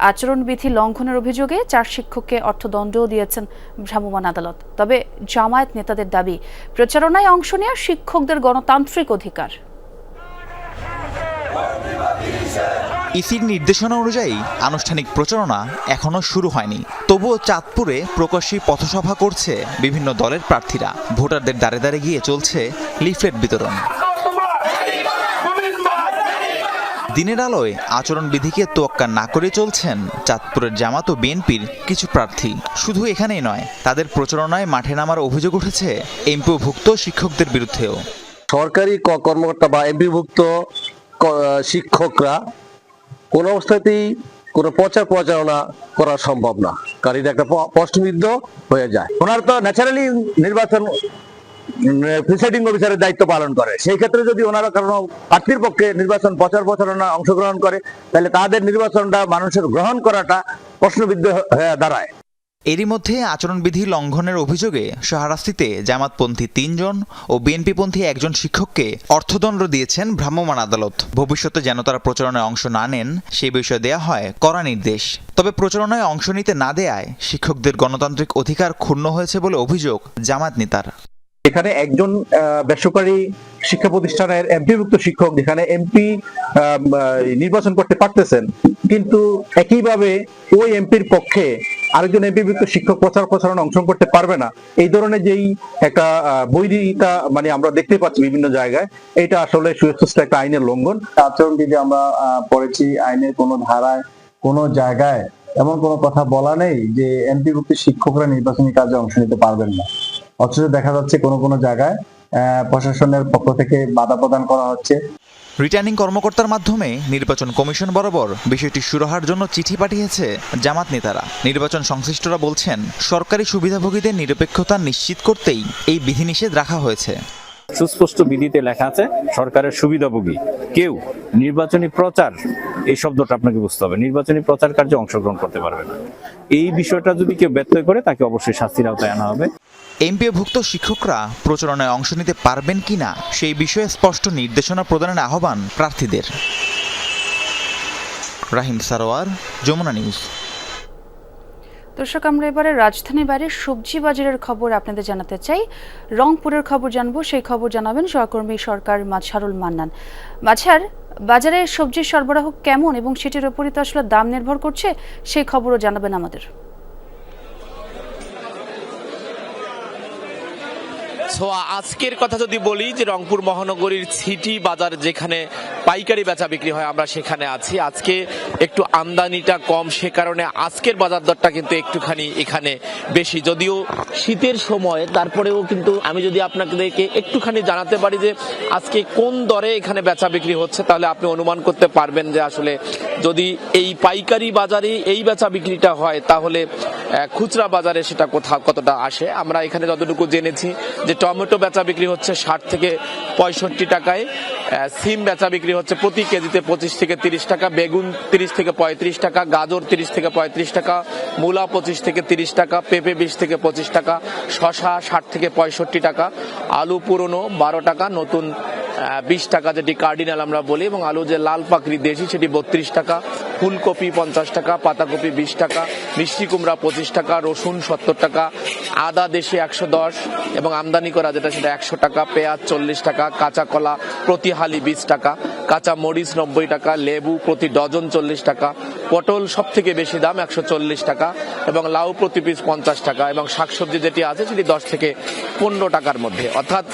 আচরণবিধি লঙ্ঘনের অভিযোগে 4 শিক্ষককে অর্থদণ্ডও দিয়েছেন ভ্রাম্যমাণ আদালত। তবে জামায়াত নেতাদের দাবি, প্রচারণায় অংশ নেওয়া শিক্ষকদের গণতান্ত্রিক অধিকার। ইসির নির্দেশনা অনুযায়ী আনুষ্ঠানিক প্রচারণা এখনো শুরু হয়নি। তবুও চাঁদপুরে প্রকাশ্যে পথসভা করছে বিভিন্ন দলের প্রার্থীরা। ভোটারদের দ্বারে দ্বারে গিয়ে চলছে লিফলেট বিতরণ। দিনের আলোয় আচরণবিধিকে তোয়াক্কা না করে চলছেন চাঁদপুরের জামাত ও বিএনপির কিছু প্রার্থী। শুধু এখানেই নয়, তাদের প্রচারণায় মাঠে নামার অভিযোগ উঠেছে এমপিওভুক্ত শিক্ষকদের বিরুদ্ধেও। সরকারি কর্মকর্তা বা এমপিওভুক্ত শিক্ষকরা কোন অবস্থাতেই কোনো প্রচারণা করা সম্ভব না, কারণ এটা একটা প্রশ্নবিদ্ধ হয়ে যায়। ওনারা তো ন্যাচারালি নির্বাচন প্রিসাইডিং অফিসারের দায়িত্ব পালন করে। সেই ক্ষেত্রে যদি ওনারা কারণ প্রার্থীর পক্ষে নির্বাচন প্রচারণা অংশগ্রহণ করে, তাহলে তাদের নির্বাচনটা মানুষের গ্রহণ করাটা প্রশ্নবিদ্ধ হয়ে দাঁড়ায়। এরই মধ্যে আচরণবিধি লঙ্ঘনের অভিযোগে শাহরাস্তিতে জামাতপন্থী 3 জন ও বিএনপিপন্থী 1 জন শিক্ষককে অর্থদণ্ড দিয়েছেন ভ্রাম্যমাণ আদালত। ভবিষ্যতে যেন তারা প্রচারণায় অংশ না নেন সে বিষয়ে দেয়া হয় কড়া নির্দেশ। তবে প্রচারণায় অংশ নিতে না দেয়ায় শিক্ষকদের গণতান্ত্রিক অধিকার ক্ষুণ্ণ হয়েছে বলে অভিযোগ জামায়াত নেতার। এখানে একজন বেসরকারি শিক্ষা প্রতিষ্ঠানের এমপিভুক্ত শিক্ষক যেখানে এমপি নির্বাচন করতে পারতেছেন, কিন্তু একইভাবে ওই এমপির পক্ষে আরেকজন এমপিভুক্ত শিক্ষক প্রচারণা অংশগ্রহণ করতে পারবে না, এই ধরনের যেই একটা বৈরিতা মানে আমরা দেখতে পাচ্ছি বিভিন্ন জায়গায়, এটা আসলে সুস্পষ্ট একটা আইনের লঙ্ঘন। আচরণবিধি আমরা পড়েছি, আইনের কোনো ধারায় কোনো জায়গায় এমন কোনো কথা বলা নেই যে এমপিভুক্ত শিক্ষকরা নির্বাচনী কাজে অংশ নিতে পারবেন না। অথচ দেখা যাচ্ছে কোনো জায়গায় প্রশাসনের পক্ষ থেকে বাধা প্রদান করা হচ্ছে। রিটার্নিং কর্মকর্তার মাধ্যমে নির্বাচন কমিশন বরাবর বিষয়টি সুরাহার জন্য চিঠি পাঠিয়েছে জামাত নেতারা। নির্বাচন সংশ্লিষ্টরা বলছেন, সরকারি সুবিধাভোগীদের নিরপেক্ষতা নিশ্চিত করতেই এই বিধিনিষেধ রাখা হয়েছে। সুস্পষ্ট বিধিতে লেখা আছে সরকারের সুবিধাভোগী কেউ নির্বাচনী প্রচার, এই শব্দটা আপনাকে বুঝতে হবে, নির্বাচনী প্রচার কার্যে অংশগ্রহণ করতে পারবে না। এই বিষয়টা যদি কেউ ব্যত্যয় করে তাকে অবশ্যই শাস্তির আওতায় আনা হবে। এমপিওভুক্ত শিক্ষকরা প্রচারণায় অংশ নিতে পারবেন কিনা সেই বিষয়ে স্পষ্ট নির্দেশনা প্রদানের আহ্বান প্রার্থীদের। রাহিম সারোয়ার, যমুনা নিউজ। দর্শক, আমরা এবারে রাজধানীর বাইরে সবজি বাজারের খবর আপনাদের জানাতে চাই। রংপুরের খবর জানবো, সেই খবর জানাবেন সহকর্মী সরকার মাঝহারুল মান্নান। মাঝহার, বাজারে সবজির সরবরাহ কেমন এবং সেটির উপরই তো আসলে দাম নির্ভর করছে, সেই খবরও জানাবেন আমাদের। আজকের কথা যদি বলি যে রংপুর মহানগরীর সিটি বাজার যেখানে পাইকারি বেচা বিক্রি হয় আমরা সেখানে আছি। আজকে একটু আমদানিটা কম, সে কারণে আজকের বাজার দরটা কিন্তু একটুখানি এখানে বেশি, যদিও শীতের সময়। তারপরেও কিন্তু আমি যদি আপনাদেরকে একটুখানি জানাতে পারি যে আজকে কোন দরে এখানে বেচা বিক্রি হচ্ছে, তাহলে আপনি অনুমান করতে পারবেন যে আসলে যদি এই পাইকারি বাজারে এই বেচা বিক্রিটা হয় তাহলে খুচরা বাজারে সেটা কতটা আসে। আমরা এখানে যতটুকু জেনেছি যে টমেটো বেচা বিক্রি হচ্ছে 60 থেকে 65 টাকায়, সিম বেচা বিক্রি হচ্ছে প্রতি কেজিতে 25 থেকে 30 টাকা, বেগুন 30 থেকে 35 টাকা, গাজর 30 থেকে 35 টাকা, মূলা 25 থেকে 30 টাকা, পেঁপে 20 থেকে 25 টাকা, শসা 60 থেকে 65 টাকা, আলু পুরনো 12 টাকা, নতুন 20 টাকা যেটি কার্ডিনাল আমরা বলি, এবং আলু যে লাল পাকড়ি দেশি সেটি 32 টাকা, ফুলকপি 50 টাকা, পাতাকপি 20 টাকা, মিষ্টি কুমড়া 25 টাকা, রসুন 70 টাকা, আদা দেশি 110 এবং আমদানি করা যেটা সেটা 100 টাকা, পেঁয়াজ 40 টাকা, কাঁচা কলা প্রতি হালি 20 টাকা, কাঁচা মরিচ 90 টাকা, লেবু প্রতি ডজন 40 টাকা, পটল সব থেকে বেশি দাম 140 টাকা এবং লাউ প্রতি পিস 50 টাকা, এবং শাকসবজি যেটি আছে সেটি 10 থেকে 15 টাকার মধ্যে। অর্থাৎ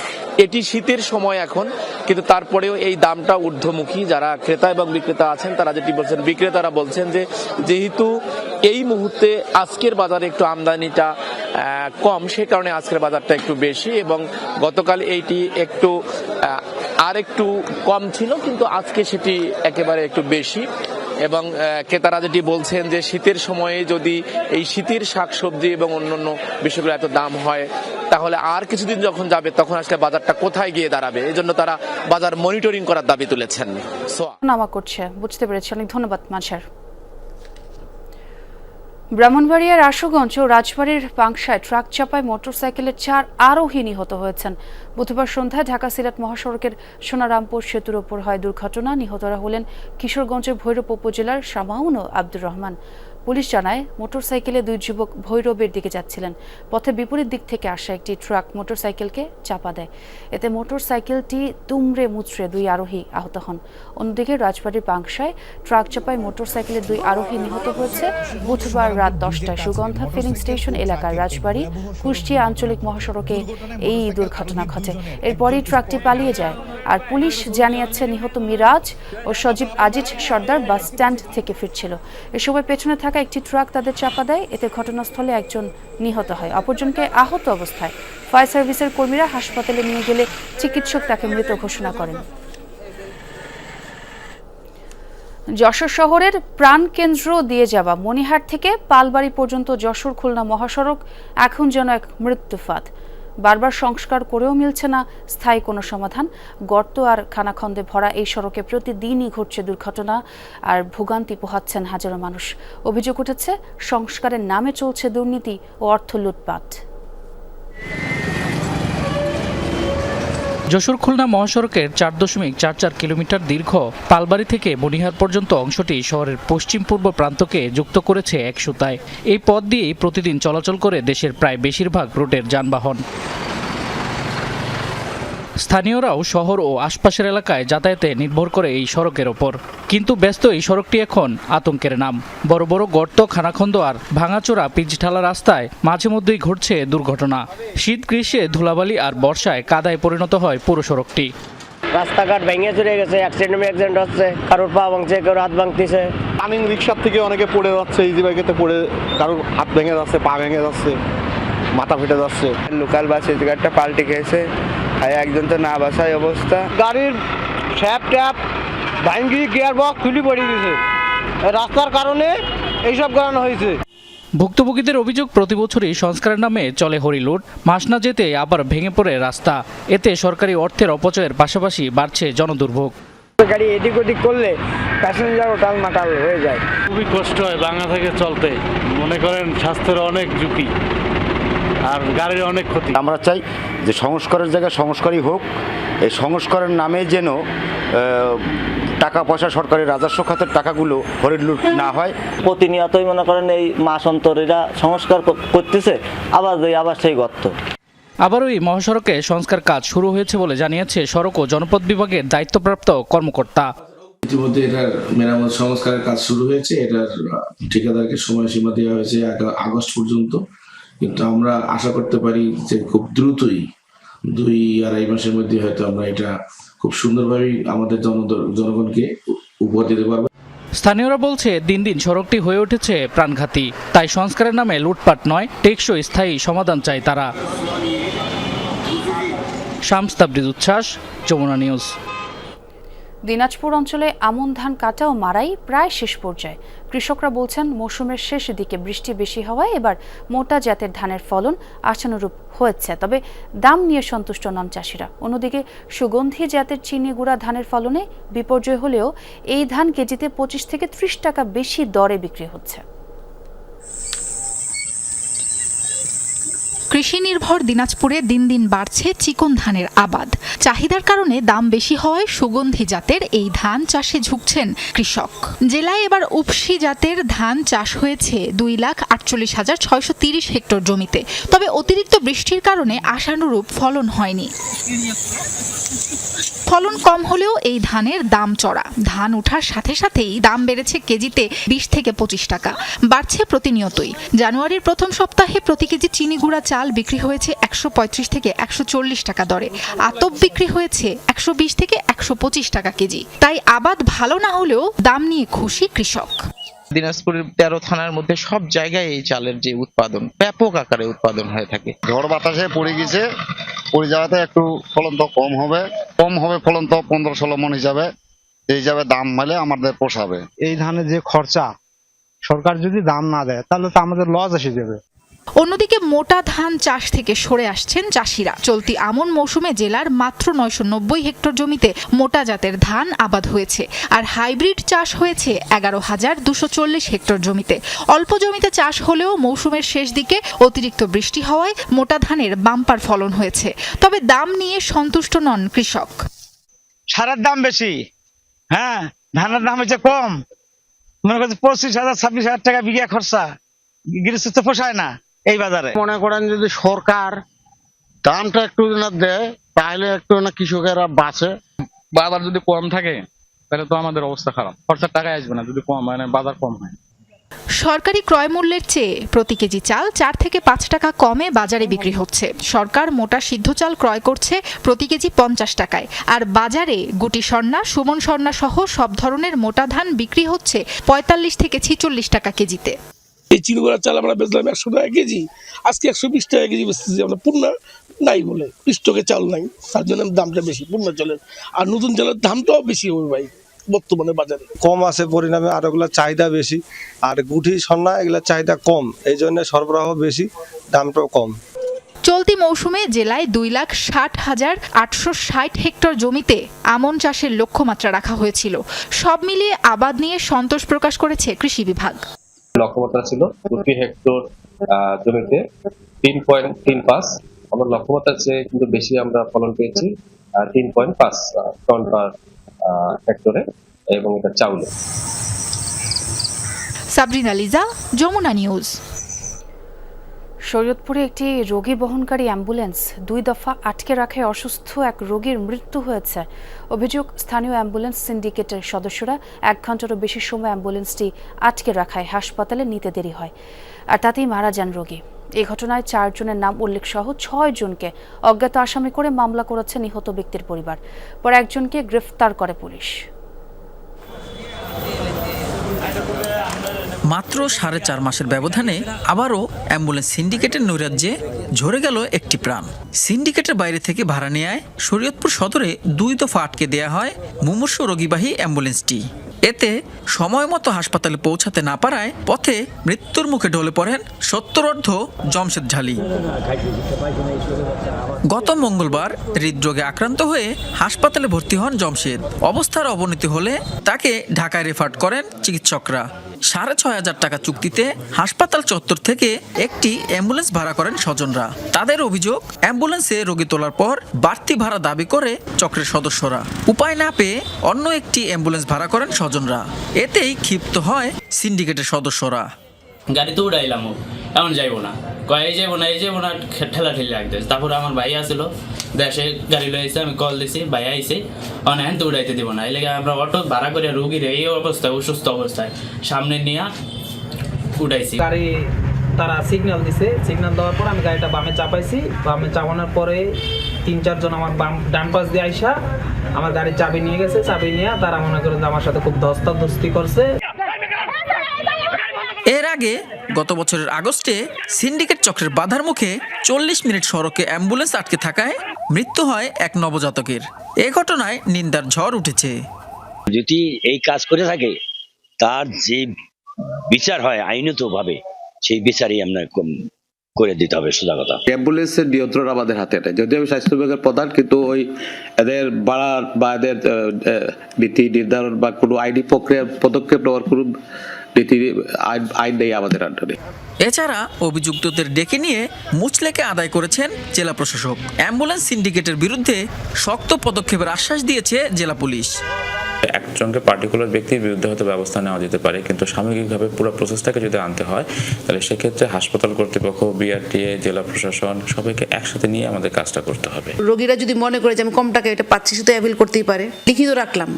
এটি শীতের সময় এখন, কিন্তু তারপরেও এই দামটা ঊর্ধ্বমুখী। যারা ক্রেতা এবং বিক্রেতা আছেন তারা যেটি বলছেন, বিক্রেতারা বলছেন যে যেহেতু এই মুহূর্তে আজকের বাজারে একটু আমদানিটা কম, সে কারণে আজকের বাজারটা একটু বেশি, এবং গতকাল এইটি একটু আর একটু কম ছিল, কিন্তু আজকে সেটি একেবারে একটু বেশি। এবং ক্রেতারা যেটি বলছেন যে শীতের সময়ে যদি এই শীতের শাকসবজি এবং অন্যান্য বিষয়গুলো এত দাম হয় তাহলে আর কিছুদিন যখন যাবে তখন আসলে বাজারটা কোথায় গিয়ে দাঁড়াবে, এই জন্য তারা বাজার মনিটরিং করার দাবি তুলেছেন। নামা করছে, বুঝতে পেরেছি, অনেক ধন্যবাদ মাঝহার। ব্রাহ্মণবাড়িয়ার আশুগঞ্জ ও রাজবাড়ীর পাংশায় ট্রাক চাপায় মোটরসাইকেলের 4 আরোহী নিহত হয়েছেন। বুধবার সন্ধ্যায় ঢাকা সিলেট মহাসড়কের সোনারামপুর সেতুর ওপর হয় দুর্ঘটনা। নিহতরা হলেন কিশোরগঞ্জের ভৈরব উপজেলার শামাউন ও আব্দুর রহমান। পুলিশ জানায়, মোটরসাইকেলে 2 যুবক ভৈরবের দিকে যাচ্ছিলেন। পথে বিপরীত দিক থেকে আসা একটি ট্রাক মোটরসাইকেলকে চাপা দেয়। এতে মোটরসাইকেলটি দুমড়ে মুচড়ে 2 আরোহী আহত হন। অন্যদিকে রাজবাড়ীর পাংশায় ট্রাক চাপায় মোটরসাইকেলের 2 আরোহী নিহত হয়েছে। বুধবার রাত 10টায় সুগন্ধা ফিলিং স্টেশন এলাকার রাজবাড়ী কুষ্টিয়া আঞ্চলিক মহাসড়কে এই দুর্ঘটনা ঘটে। এরপরই ট্রাকটি পালিয়ে যায়। আর পুলিশ জানিয়েছে, নিহত মিরাজ ও সজীব আজিজ সর্দার বাস স্ট্যান্ড থেকে ফিরছিল। এ সময় পেছনে থাকা একটি ট্রাক তাদের চাপা দেয়। এতে ঘটনাস্থলে একজন নিহত হয়, অপরজনকে আহত অবস্থায় ফায়ার সার্ভিসের কর্মীরা হাসপাতালে নিয়ে গেলে চিকিৎসক তাকে মৃত ঘোষণা করেন। যশোর শহরের প্রাণকেন্দ্র দিয়ে যাওয়া মনিহাট থেকে পালবাড়ি পর্যন্ত যশোর খুলনা মহাসড়ক এখন যেন এক মৃত্যুফাত। বারবার সংস্কার করেও মিলছে না স্থায়ী কোনো সমাধান। গর্ত আর খানাখন্দে ভরা এই সড়কে প্রতিদিনই ঘটছে দুর্ঘটনা আর ভোগান্তি পোহাচ্ছেন হাজারো মানুষ। অভিযোগ উঠেছে, সংস্কারের নামে চলছে দুর্নীতি ও অর্থ লুটপাট। যশোর খুলনা মহাসড়কের 4.44 কিলোমিটার দীর্ঘ পালবাড়ি থেকে মনিহার পর্যন্ত অংশটি শহরের পশ্চিম পূর্ব প্রান্তকে যুক্ত করেছে এক সুতায়। এই পথ দিয়েই প্রতিদিন চলাচল করে দেশের প্রায় বেশিরভাগ রুটের যানবাহন। স্থানীয়রাও শহর ও আশপাশের এলাকায় যাতায়াতে নির্ভর করে এই সড়কের ওপর। কিন্তু ব্যস্ত এই সড়কটি এখন আতঙ্কের নাম। বড় বড় গর্ত, খানাখন্দ আর ভাঙাচোরা পিচঢালা রাস্তায় মাঝে মধ্যেই ঘটছে দুর্ঘটনা। শীত, গ্রীষ্মে ধুলাবালি আর বর্ষায় কাদায় পরিণত হয় পুরো সড়কটি। রাস্তাঘাট ভেঙে চুরে গেছে, অ্যাক্সিডেন্ট হচ্ছে, কারোর পা ভাঙছে, কারোর হাত ভাঙতেছে। রানিং রিক্সার থেকে অনেকে পড়ে যাচ্ছে, ইজি বাইকেতে পড়ে কারোর হাত ভেঙে যাচ্ছে, পা ভেঙে যাচ্ছে, মাথা ফেটে যাচ্ছে। লোকাল বাস গাড়িটা পাল্টে খেয়েছে, আর একজন তো না বাসায় অবস্থা। গাড়ির শ্যাপ ট্যাপ ভাঙ্গি, গিয়ার বক্স খুলে পড়ে গেছে। রাস্তার কারণে এইসব করানো হয়েছে। ভুক্তভোগীদের অভিযোগ, প্রতি বছরই সংস্কারের নামে চলে হরিলুট। মাস না যেতে আবার ভেঙে পড়ে রাস্তা। এতে সরকারি অর্থের অপচয়ের পাশাপাশি বাড়ছে জনদুর্ভোগ। গাড়ি এদিক ওদিক করলে প্যাসেঞ্জারও টালমাটাল হয়ে যায়। খুবই কষ্ট হয় বাংলা থেকে চলতে। মনে করেন স্বাস্থ্যের অনেক ঝুঁকি আর গাড়ির অনেক ক্ষতি। আমরা চাই যে সংস্কারের জায়গায় সংস্কারই হোক। এই সংস্কারের নামে যেন টাকা পয়সা, সরকারি রাজস্ব খাতের টাকাগুলো হরিলুট না হয়। প্রতিনিয়তই মনে করেন এই মাস অন্তর এরা সংস্কার করতেছে, আবার সেই গর্ত। আবারও এই মহাসড়কে সংস্কার কাজ শুরু হয়েছে বলে জানিয়েছে সড়ক ও জনপথ বিভাগের দায়িত্বপ্রাপ্ত কর্মকর্তা। ইতিমধ্যে এটার মেরামত সংস্কারের কাজ শুরু হয়েছে। এটার ঠিকাদারকে সময়সীমা দেওয়া হয়েছে আগস্ট পর্যন্ত। কিন্তু আমরা আশা করতে পারি যে খুব দ্রুতই 2-2.5 মাসের মধ্যে হয়তো আমরা এটা খুব সুন্দরভাবে আমাদের জনগণকে উপহার দিতে পারবো। স্থানীয়রা বলছে, দিন দিন সড়কটি হয়ে উঠেছে প্রাণঘাতী। তাই সংস্কারের নামে লুটপাট নয়, টেকসই স্থায়ী সমাধান চায় তারা। শামস তাবরিজ উচ্ছ্বাস, যমুনা নিউজ। দিনাজপুর অঞ্চলে আমন ধান কাটা ও মারাই প্রায় শেষ পর্যায়ে। কৃষকরা বলছেন, মৌসুমের শেষ দিকে বৃষ্টি বেশি হওয়ায় এবার মোটা জাতের ধানের ফলন আশানুরূপ হয়েছে। তবে দাম নিয়ে সন্তুষ্ট নন চাষিরা। অন্যদিকে সুগন্ধি জাতের চিনি গুঁড়া ধানের ফলনে বিপর্যয় হলেও এই ধান কেজিতে 25 থেকে 30 টাকা বেশি দরে বিক্রি হচ্ছে। কৃষি নির্ভর দিনাজপুরে দিন দিন বাড়ছে চিকন ধানের আবাদ। চাহিদার কারণে দাম বেশি হওয়ায় সুগন্ধি জাতের এই ধান চাষে ঝুঁকছেন কৃষক। জেলায় এবার উপসি জাতের ধান চাষ হয়েছে 2,48,630 হেক্টর জমিতে। তবে অতিরিক্ত বৃষ্টির কারণে আশানুরূপ ফলন হয়নি। ফলন কম হলেও এই ধানের দাম চড়া। ধান ওঠার সাথে সাথেই দাম বেড়েছে কেজিতে 20 থেকে 25 টাকা, বাড়ছে প্রতিনিয়তই। জানুয়ারির প্রথম সপ্তাহে প্রতি কেজি চিনি গুঁড়া চাল বিক্রি হয়েছে 135 থেকে 140 টাকা দরে। আতপ বিক্রি হয়েছে 120 থেকে 125 টাকা কেজি। তাই আবাদ ভালো না হলেও দাম নিয়ে খুশি কৃষক। দিনাজপুরের 13 থানার মধ্যে সব জায়গায় এই চালের যে উৎপাদন ব্যাপক আকারে উৎপাদন হয়ে থাকে। ঝড় বাতাসে পড়ে গেছে, পড়ে যাওয়াতে একটু ফলন তো কম হবে ফলন তো 15-16 মণ হিসাবে, এই হিসাবে দাম হলে আমাদের পোষাবে। এই ধানের যে খরচা, সরকার যদি দাম না দেয় তাহলে তো আমাদের লস এসে যাবে। অন্যদিকে মোটা ধান চাষ থেকে সরে আসছেন চাষিরা। চলতি আমন মৌসুমে জেলার মাত্র 990 হেক্টর জমিতে মোটা জাতের ধান আবাদ হয়েছে, আর হাইব্রিড চাষ হয়েছে 11,240 হেক্টর জমিতে। অল্প জমিতে চাষ হলেও মৌসুমের শেষ দিকে অতিরিক্ত বৃষ্টি হওয়ায় মোটা ধানের বাম্পার ফলন হয়েছে। তবে দাম নিয়ে সন্তুষ্ট নন কৃষক। সারের দাম বেশি, হ্যাঁ, ধানের দাম হচ্ছে কম। মনে করছে 25,000 26,000 টাকা বিঘা খরচা, গৃহস্থ পোষায় না এই বাজারে। মনে করেন যদি সরকার দামটা একটু না দেয় তাহলে একটু না কৃষকেরা বাঁচে। বাজার যদি কম থাকে তাহলে তো আমাদের অবস্থা খারাপ, খরচার টাকা আসবে না যদি কম মানে বাজার কম হয়। সরকারি ক্রয় মূল্যের চেয়ে প্রতি কেজি চাল 4 থেকে 5 টাকা কমে বাজারে বিক্রি হচ্ছে। সরকার মোটা সিদ্ধ চাল ক্রয় করছে প্রতি কেজি 50 টাকায়, আর বাজারে গুটি স্বর্ণা, সুমন স্বর্ণা সহ সব ধরনের মোটা ধান বিক্রি হচ্ছে 45 থেকে 46 টাকা কেজিতে। এই চিনিগুড়ার চাল আমরা বেচলাম 100 টাকা কেজি, আজকে 120 টাকা কেজি বেচতেছি। আমরা পূর্ণ নাই বলে স্টকে চাল নাই, তার জন্য দামটা বেশি পূর্ণ চালের। আর নতুন চালের দামটাও বেশি হবে ভাই বর্তমানে বাজারে। কম আছে পরিণামে আর ওগুলা চাহিদা বেশি, আর গুটি স্বর্ণা এগুলা চাহিদা কম, এই জন্য সরবরাহ বেশি, দামটাও কম। চলতি মৌসুমে জেলায় 2,60,860 হেক্টর জমিতে আমন চাষের লক্ষ্যমাত্রা রাখা হয়েছিল। সব মিলিয়ে আবাদ নিয়ে সন্তোষ প্রকাশ করেছে কৃষি বিভাগ। লক্ষ্যমাত্রা ছিল প্রতি হেক্টর জমিতে 3.35, আমার লক্ষ্যমাত্রার চেয়ে কিন্তু বেশি আমরা ফলন পেয়েছি 3.5 টন পার হেক্টরে, এবং এটা চাউলে। সাবরিনা লিজা, যমুনা নিউজ। শরীয়তপুরে একটি রোগী বহনকারী অ্যাম্বুলেন্স 2 দফা আটকে রাখায় অসুস্থ এক রোগীর মৃত্যু হয়েছে। অভিযোগ, স্থানীয় অ্যাম্বুলেন্স সিন্ডিকেটের সদস্যরা 1 ঘন্টারও বেশি সময় অ্যাম্বুলেন্সটি আটকে রাখায় হাসপাতালে নিতে দেরি হয়, আর তাতেই মারা যান রোগী। এই ঘটনায় 4 জনের নাম উল্লেখ সহ 6 জনকে অজ্ঞাত আসামি করে মামলা করেছে নিহত ব্যক্তির পরিবার। পরে একজনকে গ্রেফতার করে পুলিশ। মাত্র 4.5 মাসের ব্যবধানে আবারও অ্যাম্বুলেন্স সিন্ডিকেটের নৈরাজ্যে ঝরে গেল একটি প্রাণ। সিন্ডিকেটের বাইরে থেকে ভাড়া নেয় শরীয়তপুর সদরে 2 দফা আটকে দেয়া হয় মুমূর্ষু রোগীবাহী অ্যাম্বুলেন্সটি। এতে সময় মতো হাসপাতালে পৌঁছাতে না পারায় পথে মৃত্যুর মুখে ঢলে পড়েন 70 জমশেদ ঝালি। গত মঙ্গলবার হৃদরোগে আক্রান্ত হয়ে হাসপাতালে ভর্তি হন জমশেদ। অবস্থার অবনতি হলে তাকে ঢাকায় রেফার করেন চিকিৎসকরা। 6,500 টাকা চুক্তিতে হাসপাতাল চত্বর থেকে একটি অ্যাম্বুলেন্স ভাড়া করেন স্বজনরা। তাদের অভিযোগ, অ্যাম্বুলেন্সে রোগী তোলার পর বাড়তি ভাড়া দাবি করে চক্রের সদস্যরা। উপায় না পেয়ে অন্য একটি অ্যাম্বুলেন্স ভাড়া করেন স্বজনরা। এতেই ক্ষিপ্ত হয় সিন্ডিকেটের সদস্যরা। গাড়ি তো উড়াইলাম, এমন যাইবো না, এই যাবো না ঠেলা ঠেলি রাখতেছে। তারপরে আমার ভাই আসলো, দেশে গাড়ি লইছে, আমি কল দিছি, ভাই আইসে অনেক তো উড়াইতে দিব না। এই লেগে আমরা অটো ভাড়া করে রোগীর এই অবস্থায়, অসুস্থ অবস্থায় সামনে নিয়ে উড়াইছি। গাড়ি তারা সিগন্যাল দিছে, সিগন্যাল দেওয়ার পর আমি গাড়িটা বামে চাপাইছি। বামে চাপানোর পরে 3-4 জন আমার ডান পাশ দিয়ে আইসা আমার গাড়ির চাবি নিয়ে গেছে। চাবি নিয়ে তারা মনে করেন যে আমার সাথে খুব ধস্তাধস্তি করছে। এর আগে গত বছরের আগস্টে সিন্ডিকেট চক্রের বাধার মুখে 40 মিনিট সড়কে অ্যাম্বুলেন্স আটকে থাকায় মৃত্যু হয় এক নবজাতকের। এ ঘটনায় নিন্দার ঝড় উঠেছে। যদি এই কাজ করে থাকে তার যে বিচার হয় আইনত-ভাবে, সেই বিচারই আমরা করে দিতে হবে। সোজা কথা, অ্যাম্বুলেন্সের নিয়ন্ত্রণ আমাদের হাতে নেই। যদিও আমি স্বাস্থ্য বিভাগের প্রধান, কিন্তু ওই এদের বাড়ার বা এদের নীতি নির্ধারণ বা কোনো আইনি প্রক্রিয়ার পদক্ষেপ নেওয়ার কোনো আইন নেই আমাদের আন্ডারে। এছাড়া অভিযুক্তদের ডেকে নিয়ে মুচলেকে আদায় করেছেন জেলা প্রশাসক। অ্যাম্বুলেন্স সিন্ডিকেটের বিরুদ্ধে শক্ত পদক্ষেপের আশ্বাস দিয়েছে জেলা পুলিশ। একজনকে পার্টিকুলার ব্যক্তির বিরুদ্ধে হয়তো ব্যবস্থা নেওয়া যেতে পারে, কিন্তু সামগ্রিকভাবে পুরো প্রসেসটাকে যদি আনতে হয় তাহলে সেক্ষেত্রে হাসপাতাল কর্তৃপক্ষ, বিআরটিএ, জেলা প্রশাসন সবাইকে একসাথে নিয়ে আমাদের কাজটা করতে হবে। রোগীরা যদি মনে করে যে আমি কম টাকা এটা পাচ্ছি, সেটা অ্যাভিল করতেই পারে, লিখিত রাখলাম,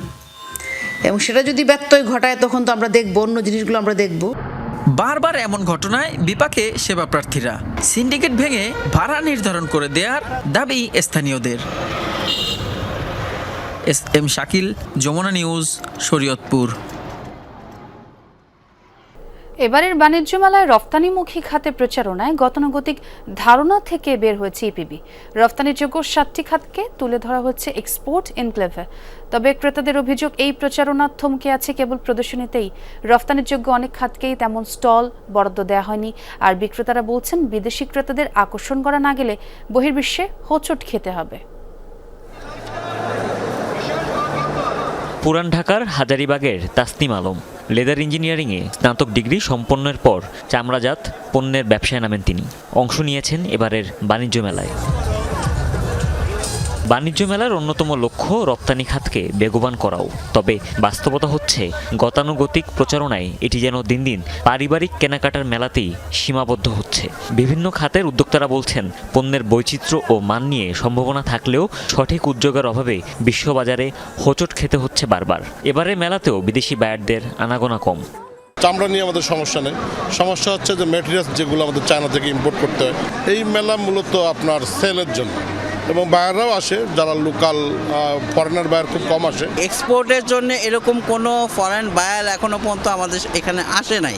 এবং সেটা যদি ব্যত্যয় ঘটায় তখন তো আমরা দেখবো, অন্য জিনিসগুলো আমরা দেখবো। বারবার এমন ঘটনায় বিপাকে সেবা প্রার্থীরা। সিন্ডিকেট ভেঙে ভাড়া নির্ধারণ করে দেওয়ার দাবি স্থানীয়দের। এস.এম. শাকিল, যমুনা নিউজ, শরীয়তপুর। এবারের বাণিজ্য মেলায় রফতানিমুখী খাতে প্রচারণায় গতানুগতিক ধারণা থেকে বের হয়েছে ইপিবি। রফতানিযোগ্য 7টি খাতকে তুলে ধরা হচ্ছে এক্সপোর্ট এনক্লেভে। তবে ক্রেতাদের অভিযোগ, এই প্রচারণা থমকে আছে কেবল প্রদর্শনীতেই। রফতানিযোগ্য অনেক খাতকেই তেমন স্টল বরাদ্দ দেওয়া হয়নি। আর বিক্রেতারা বলছেন, বিদেশি ক্রেতাদের আকর্ষণ করা না গেলে বহির্বিশ্বে হোঁচট খেতে হবে। পুরান ঢাকার হাজারীবাগের তাসনিম আলম লেদার ইঞ্জিনিয়ারিংয়ে স্নাতক ডিগ্রি সম্পন্নের পর চামড়াজাত পণ্যের ব্যবসায় নামেন তিনি। অংশ নিয়েছেন এবারের বাণিজ্য মেলায়। বাণিজ্য মেলার অন্যতম লক্ষ্য রপ্তানি খাতকে বেগবান করাও। তবে বাস্তবতা হচ্ছে, গতানুগতিক প্রচারণায় এটি যেন দিন দিন পারিবারিক কেনাকাটার মেলাতেই সীমাবদ্ধ হচ্ছে। বিভিন্ন খাতের উদ্যোক্তারা বলছেন, পণ্যের বৈচিত্র্য ও মান নিয়ে সম্ভাবনা থাকলেও সঠিক উদ্যোগের অভাবে বিশ্ববাজারে হোঁচট খেতে হচ্ছে বারবার। এবারে মেলাতেও বিদেশি বায়ারদের আনাগোনা কম। চামড়া নিয়ে আমাদের সমস্যা নেই, সমস্যা হচ্ছে যে ম্যাটেরিয়ালস যেগুলো আমাদের চায়না থেকে ইম্পোর্ট করতে হয়। এই মেলা মূলত আপনার সেলের জন্য, এবং বায়াররাও আসে, যারা লোকাল ফরেনার বায়ার খুব কম আসে। এক্সপোর্টের জন্য এরকম কোনো ফরেন বায়ার এখনো পর্যন্ত আমাদের এখানে আসে নাই।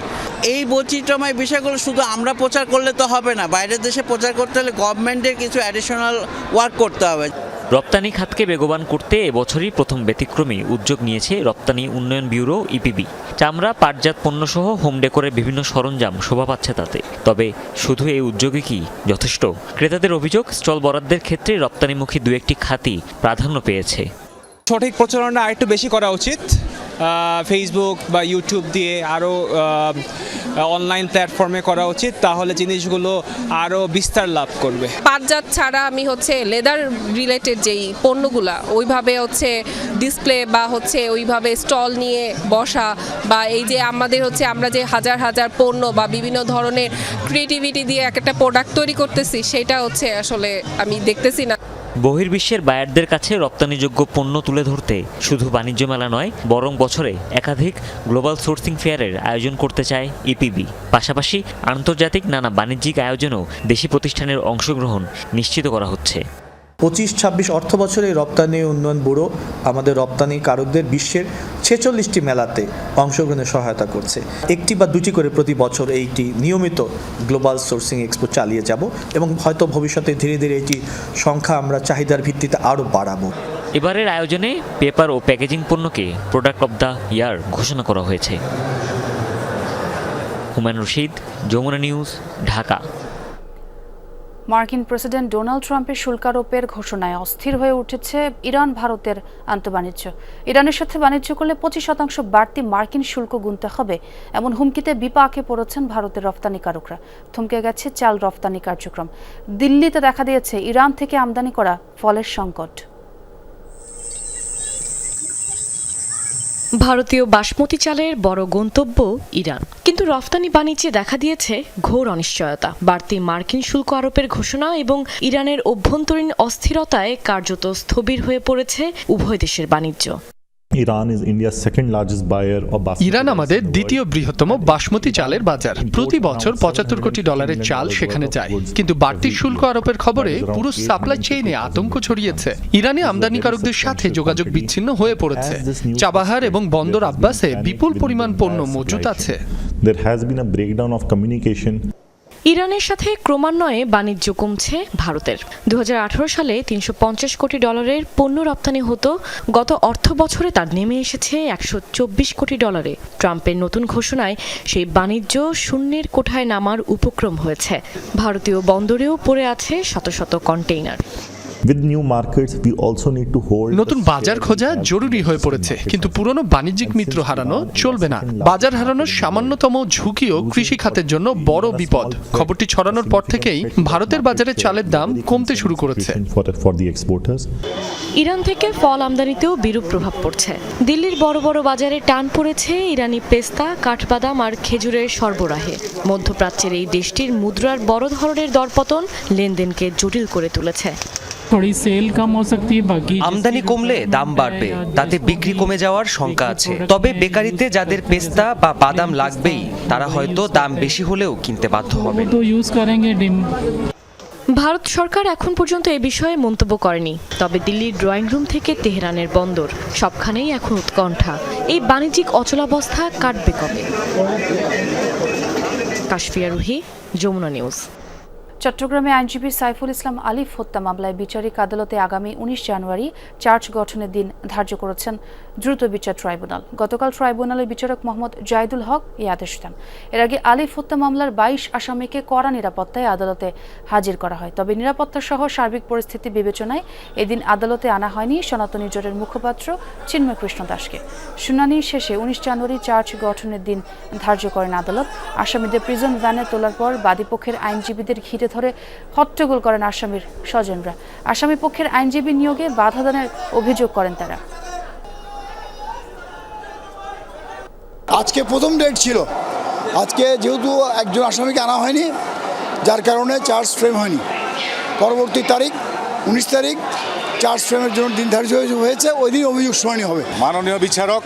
এই বৈচিত্র্যময় বিষয়গুলো শুধু আমরা প্রচার করলে তো হবে না, বাইরের দেশে প্রচার করতে হলে গভর্নমেন্টের কিছু অ্যাডিশনাল ওয়ার্ক করতে হবে। রপ্তানি খাতকে বেগবান করতে এবছরই প্রথম ব্যতিক্রমী উদ্যোগ নিয়েছে রপ্তানি উন্নয়ন ব্যুরো ইপিবি। চামড়া, পাটজাত পণ্যসহ হোম ডেকোরের বিভিন্ন সরঞ্জাম শোভা পাচ্ছে তাতে। তবে শুধু এই উদ্যোগে কি যথেষ্ট? ক্রেতাদের অভিযোগ, স্টল বরাদ্দের ক্ষেত্রে রপ্তানিমুখী দু একটি খাতই প্রাধান্য পেয়েছে। সঠিক প্রচারণা আরেকটু বেশি করা উচিত, ফেসবুক বা ইউটিউব দিয়ে আরও অনলাইন প্ল্যাটফর্মে করা উচিত, তাহলে জিনিসগুলো আরও বিস্তার লাভ করবে। পাটজাত ছাড়া আমি লেদার রিলেটেড যেই পণ্যগুলা ওইভাবে ডিসপ্লে বা ওইভাবে স্টল নিয়ে বসা, বা এই যে আমাদের আমরা যে হাজার হাজার পণ্য বা বিভিন্ন ধরনের ক্রিয়েটিভিটি দিয়ে একটা প্রোডাক্ট তৈরি করতেছি, সেটা আসলে আমি দেখতেছি না। বহির্বিশ্বের বায়ারদের কাছে রপ্তানিযোগ্য পণ্য তুলে ধরতে শুধু বাণিজ্য মেলা নয়, বরং বছরে একাধিক গ্লোবাল সোর্সিং ফেয়ারের আয়োজন করতে চায় ইপিবি। পাশাপাশি আন্তর্জাতিক নানা বাণিজ্যিক আয়োজনেও দেশি প্রতিষ্ঠানের অংশগ্রহণ নিশ্চিত করা হচ্ছে। 25-26 অর্থ বছরে রপ্তানি উন্নয়ন ব্যুরো আমাদের রপ্তানিকারকদের বিশ্বের 46টি মেলাতে অংশগ্রহণে সহায়তা করছে। একটি বা দুটি করে প্রতি বছর এইটি নিয়মিত গ্লোবাল সোর্সিং এক্সপো চালিয়ে যাব, এবং হয়তো ভবিষ্যতে ধীরে ধীরে এটি সংখ্যা আমরা চাহিদার ভিত্তিতে আরও বাড়াবো। এবারের আয়োজনে পেপার ও প্যাকেজিং পণ্যকে প্রোডাক্ট অব দ্য ইয়ার ঘোষণা করা হয়েছে। হুমায়ুন রশিদ, যমুনা নিউজ, ঢাকা। মার্কিন প্রেসিডেন্ট ডোনাল্ড ট্রাম্পের শুল্কারোপের ঘোষণায় অস্থির হয়ে উঠেছে ইরান ভারতের আন্তঃবাণিজ্য। ইরানের সাথে বাণিজ্য করলে 25% বাড়তি মার্কিন শুল্ক গুনতে হবে, এমন হুমকিতে বিপাকে পড়েছেন ভারতের রপ্তানিকারকরা। থমকে গেছে চাল রপ্তানি কার্যক্রম। দিল্লিতে দেখা দিয়েছে ইরান থেকে আমদানি করা ফলের সংকট। ভারতীয় বাসমতি চালের বড় গন্তব্য ইরান, কিন্তু রফতানি বাণিজ্যে দেখা দিয়েছে ঘোর অনিশ্চয়তা। বাড়তি মার্কিন শুল্ক আরোপের ঘোষণা এবং ইরানের অভ্যন্তরীণ অস্থিরতায় কার্যত স্থবির হয়ে পড়েছে উভয় দেশের বাণিজ্য। ইরান আমাদের দ্বিতীয় বৃহত্তম বাসমতি চালের বাজার। প্রতি বছর $75 কোটি চাল সেখানে যায়, কিন্তু বাড়তি শুল্ক আরোপের খবরে পুরো সাপ্লাই চেইনে আতঙ্ক ছড়িয়েছে। ইরানি আমদানিকারকদের সাথে যোগাযোগ বিচ্ছিন্ন হয়ে পড়েছে। চাবাহার এবং বন্দর আব্বাসে বিপুল পরিমাণ পণ্য মজুত আছে। ইরানের সাথে ক্রমান্বয়ে বাণিজ্য কমছে ভারতের। 2018 সালে $350 কোটি পণ্য রপ্তানি হতো, গত অর্থ বছরে তার নেমে এসেছে $124 কোটি। ট্রাম্পের নতুন ঘোষণায় সেই বাণিজ্য শূন্যের কোঠায় নামার উপক্রম হয়েছে। ভারতীয় বন্দরেও পড়ে আছে শত শত কন্টেইনার। নতুন বাজার খোঁজা জরুরি হয়ে পড়েছে, কিন্তু পুরনো বাণিজ্যিক মিত্র হারানো চলবে না। বাজার হারানোর সামান্যতম ঝুঁকিও কৃষি খাতের জন্য বড় বিপদ। খবরটি ছড়ানোর পর থেকেই ভারতের বাজারে চালের দাম কমতে শুরু করেছে। ইরান থেকে ফল আমদানিতেও বিরূপ প্রভাব পড়ছে। দিল্লির বড় বড় বাজারে টান পড়েছে ইরানি পেস্তা, কাঠবাদাম আর খেজুরের সরবরাহে। মধ্যপ্রাচ্যের এই দেশটির মুদ্রার বড় ধরনের দরপতন লেনদেনকে জটিল করে তুলেছে। আমদানি কমলে দাম বাড়বে, তাতে বিক্রি কমে যাওয়ার শঙ্কা আছে। তবে বেকারিতে যাদের পেস্তা বা বাদাম লাগবেই, তারা হয়তো দাম বেশি হলেও কিনতে বাধ্য হবে। ভারত সরকার এখন পর্যন্ত এ বিষয়ে মন্তব্য করেনি। তবে দিল্লির ড্রয়িং রুম থেকে তেহরানের বন্দর, সবখানেই এখন উৎকণ্ঠা। এই বাণিজ্যিক অচলাবস্থা কাটবে কবে? কাশফিয়া রুহি, যমুনা নিউজ। চট্টগ্রামে আইনজীবী সাইফুল ইসলাম আলিফ হত্যা মামলায় বিচারিক আদালতে আগামী 19 জানুয়ারি চার্জ গঠনের দিন ধার্য করেছেন দ্রুত বিচার ট্রাইব্যুনাল। গতকাল ট্রাইব্যুনালের বিচারক মোহাম্মদ জাহিদুল হক এই আদেশ দেন। এর আগে আলিফ হত্যা মামলার 22 আসামিকে কড়া নিরাপত্তায় আদালতে হাজির করা হয়। তবে নিরাপত্তা সহ সার্বিক পরিস্থিতি বিবেচনায় এদিন আদালতে আনা হয়নি সনাতনী জোটের মুখপাত্র চিন্ময় কৃষ্ণ দাসকে। শুনানি শেষে 19 জানুয়ারি চার্জ গঠনের দিন ধার্য করেন আদালত। আসামিদের প্রিজন ভ্যানে তোলার পর বাদীপক্ষের আইনজীবীদের ঘিরে ধরে হট্টগোল করেন আসামির স্বজনরা। আসামি পক্ষের আইনজীবী নিয়োগে বাধা দানের অভিযোগ করেন তারা। আজকে প্রথম ডেট ছিল, আজকে যেহেতু একজন আসামিকে আনা হয়নি যার কারণে চার্জ ফ্রেম হয়নি। পরবর্তী তারিখ 19 তারিখ চার্জ ফ্রেমের জন্য দিন ধার্য হয়েছে, ওই দিন অভিযোগ শুনানি হবে। মাননীয় বিচারক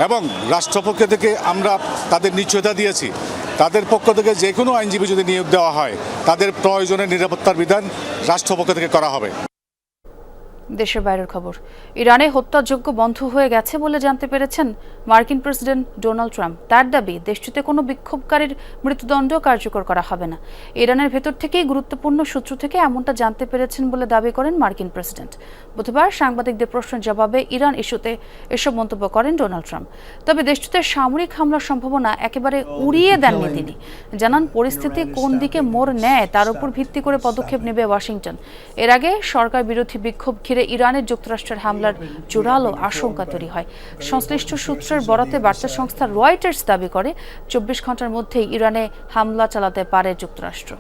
এবং রাষ্ট্রপক্ষ থেকে আমরা তাদের নিশ্চয়তা দিয়েছি, তাদের পক্ষ থেকে যে কোনো আইনজীবী যদি নিয়োগ দেওয়া হয় তাদের প্রয়োজনীয় নিরাপত্তার বিধান রাষ্ট্রপক্ষ থেকে করা হবে। দেশের বাইরের খবর। ইরানে হত্যাযজ্ঞ বন্ধ হয়ে গেছে বলে জানতে পেরেছেন মার্কিন প্রেসিডেন্ট ডোনাল্ড ট্রাম্প। তার দাবি, দেশটিতে কোনো বিক্ষোভকারীর মৃত্যুদণ্ড কার্যকর করা হবে না। ইরানের ভেতর থেকেই গুরুত্বপূর্ণ সূত্র থেকে এমনটা জানতে পেরেছেন বলে দাবি করেন মার্কিন প্রেসিডেন্ট। বুধবার সাংবাদিকদের প্রশ্নের জবাবে ইরান ইস্যুতে এসব মন্তব্য করেন ডোনাল্ড ট্রাম্প। তবে দেশটিতে সামরিক হামলার সম্ভাবনা একেবারে উড়িয়ে দেননি তিনি। জানান, পরিস্থিতি কোন দিকে মোড় নেয় তার উপর ভিত্তি করে পদক্ষেপ নেবে ওয়াশিংটন। এর আগে সরকার বিরোধী বিক্ষোভ ঘিরে ইরানের যুক্তরাষ্ট্রের হামলার জোরালো আশঙ্কা তৈরি হয়। সংশ্লিষ্ট সূত্রের বরাতে বার্তা সংস্থা রয়টার্স দাবি করে 24 ঘন্টার মধ্যেই ইরানে হামলা চালাতে পারে যুক্তরাষ্ট্র।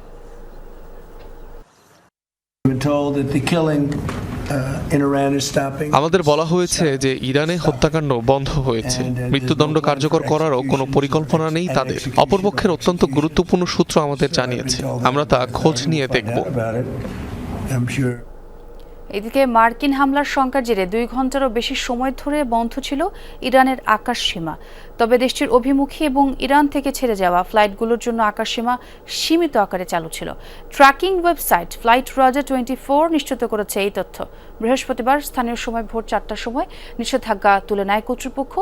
আমাদের বলা হয়েছে যে ইরানে হত্যাকাণ্ড বন্ধ হয়েছে, মৃত্যুদণ্ড কার্যকর করারও কোনো পরিকল্পনা নেই তাদের। অপরপক্ষের অত্যন্ত গুরুত্বপূর্ণ সূত্র আমাদের জানিয়েছে, আমরা তা খোঁজ নিয়ে দেখব। এদিকে মার্কিন হামলার শঙ্কার জেরে 2 ঘন্টারও বেশি সময় ধরে বন্ধ ছিল ইরানের আকাশ সীমা। তবে দেশটির অভিমুখী এবং ইরান থেকে ছেড়ে যাওয়া ফ্লাইটগুলোর জন্য আকাশ সীমা সীমিত আকারে চালু ছিল। ট্র্যাকিং ওয়েবসাইট ফ্লাইট রাডার 24 নিশ্চিত করেছে এই তথ্য। বৃহস্পতিবার স্থানীয় সময় ভোর 4টার সময় নিষেধাজ্ঞা তুলে নেয় কর্তৃপক্ষ।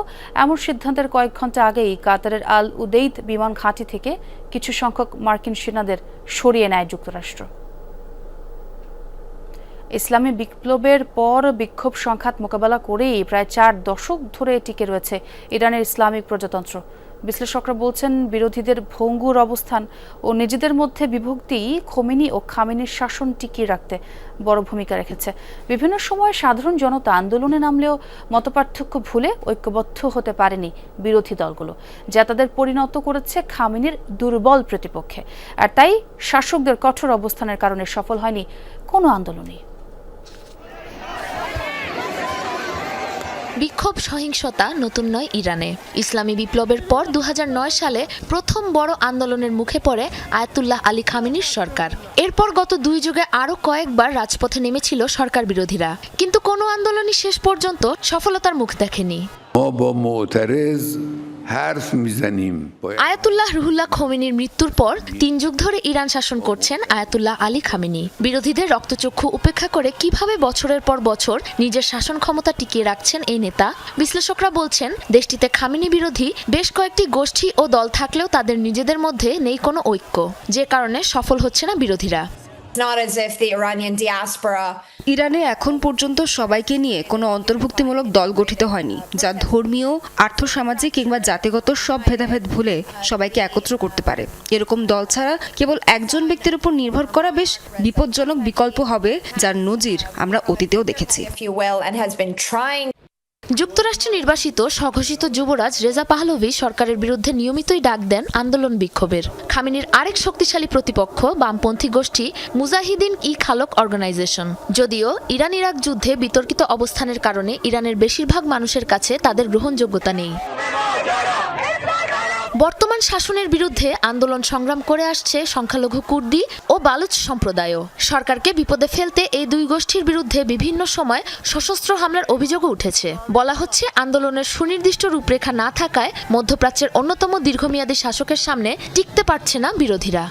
এমন সিদ্ধান্তের কয়েক ঘন্টা আগেই কাতারের আল উদেইদ বিমান ঘাঁটি থেকে কিছু সংখ্যক মার্কিন সেনাদের সরিয়ে নেয় যুক্তরাষ্ট্র। ইসলামী বিপ্লবের পর বিক্ষোভ সংঘাত মোকাবেলা করেই প্রায় 4 দশক ধরে টিকে রয়েছে ইরানের ইসলামিক প্রজাতন্ত্র। বিশ্লেষকরা বলছেন, বিরোধীদের ভঙ্গুর অবস্থান ও নিজেদের মধ্যে বিভক্তি খোমেনি ও খামেনির শাসন টিকিয়ে রাখতে বড় ভূমিকা রেখেছে। বিভিন্ন সময় সাধারণ জনতা আন্দোলনে নামলেও মতপার্থক্য ভুলে ঐক্যবদ্ধ হতে পারেনি বিরোধী দলগুলো, যা তাদের পরিণত করেছে খামেনির দুর্বল প্রতিপক্ষে। আর তাই শাসকদের কঠোর অবস্থানের কারণে সফল হয়নি কোনো আন্দোলনই। বিক্ষোভ সহিংসতা নতুন নয় ইরানে। ইসলামী বিপ্লবের পর 2009 সালে প্রথম বড় আন্দোলনের মুখে পড়ে আয়াতুল্লাহ আলী খামেনির সরকার। এরপর গত 2 যুগে আরও কয়েকবার রাজপথে নেমেছিল সরকার বিরোধীরা, কিন্তু কোনো আন্দোলনই শেষ পর্যন্ত সফলতার মুখ দেখেনি। আয়াতুল্লাহ রুহুল্লাহ খোমেনির মৃত্যুর পর 3 যুগ ধরে ইরান শাসন করছেন আয়াতুল্লাহ আলী খামেনি। বিরোধীদের রক্তচক্ষু উপেক্ষা করে কিভাবে বছরের পর বছর নিজের শাসন ক্ষমতা টিকিয়ে রাখছেন এই নেতা? বিশ্লেষকরা বলছেন, দেশটিতে খামেনি বিরোধী বেশ কয়েকটি গোষ্ঠী ও দল থাকলেও তাদের নিজেদের মধ্যে নেই কোনো ঐক্য, যে কারণে সফল হচ্ছে না বিরোধীরা। ইরানে এখন পর্যন্ত সবাইকে নিয়ে কোনো অন্তর্ভুক্তিমূলক দল গঠিত হয়নি, যা ধর্মীয়, আর্থসামাজিক কিংবা জাতিগত সব ভেদাভেদ ভুলে সবাইকে একত্র করতে পারে। এরকম দল ছাড়া কেবল একজন ব্যক্তির উপর নির্ভর করা বেশ বিপজ্জনক বিকল্প হবে, যার নজির আমরা অতীতেও দেখেছি। যুক্তরাষ্ট্রে নির্বাসিত স্বঘোষিত যুবরাজ রেজা পাহলভি সরকারের বিরুদ্ধে নিয়মিতই ডাক দেন আন্দোলন বিক্ষোভের। খামেনির আরেক শক্তিশালী প্রতিপক্ষ বামপন্থী গোষ্ঠী মুজাহিদিন ই খালক অর্গানাইজেশন। যদিও ইরান ইরাক যুদ্ধে বিতর্কিত অবস্থানের কারণে ইরানের বেশিরভাগ মানুষের কাছে তাদের গ্রহণযোগ্যতা নেই। বর্তমান শাসনের বিরুদ্ধে আন্দোলন সংগ্রাম করে আসছে সংখ্যালঘু কুর্দি ও বালুচ সম্প্রদায়ও। সরকারকে বিপদে ফেলতে এই 2 গোষ্ঠীর বিরুদ্ধে বিভিন্ন সময় সশস্ত্র হামলার অভিযোগও উঠেছে। বলা হচ্ছে, আন্দোলনের সুনির্দিষ্ট রূপরেখা না থাকায় মধ্যপ্রাচ্যের অন্যতম দীর্ঘমেয়াদী শাসকের সামনে টিকতে পারছে না বিরোধীরা।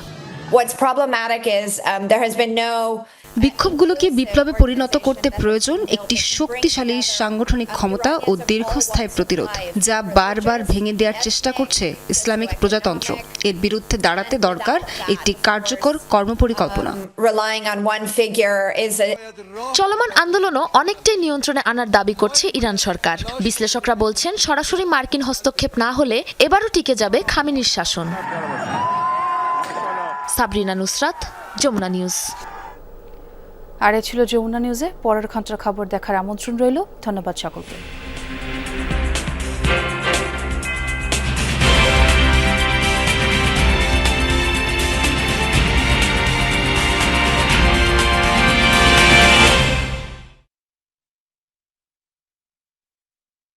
বিক্ষোভগুলোকে বিপ্লবে পরিণত করতে প্রয়োজন একটি শক্তিশালী সাংগঠনিক ক্ষমতা ও দীর্ঘস্থায়ী প্রতিরোধ, যা বারবার ভেঙে দেওয়ার চেষ্টা করছে ইসলামিক প্রজাতন্ত্র। এর বিরুদ্ধে দাঁড়াতে দরকার একটি কার্যকর কর্মপরিকল্পনা। চলমান আন্দোলনও অনেকটাই নিয়ন্ত্রণে আনার দাবি করছে ইরান সরকার। বিশ্লেষকরা বলছেন, সরাসরি মার্কিন হস্তক্ষেপ না হলে এবারও টিকে যাবে খামেনির শাসন। সাবরিনা নুসরাত, যমুনা নিউজ। আর এ ছিল যমুনা নিউজে। পরের ঘন্টার খবর দেখার আমন্ত্রণ রইল। ধন্যবাদ সকলকে।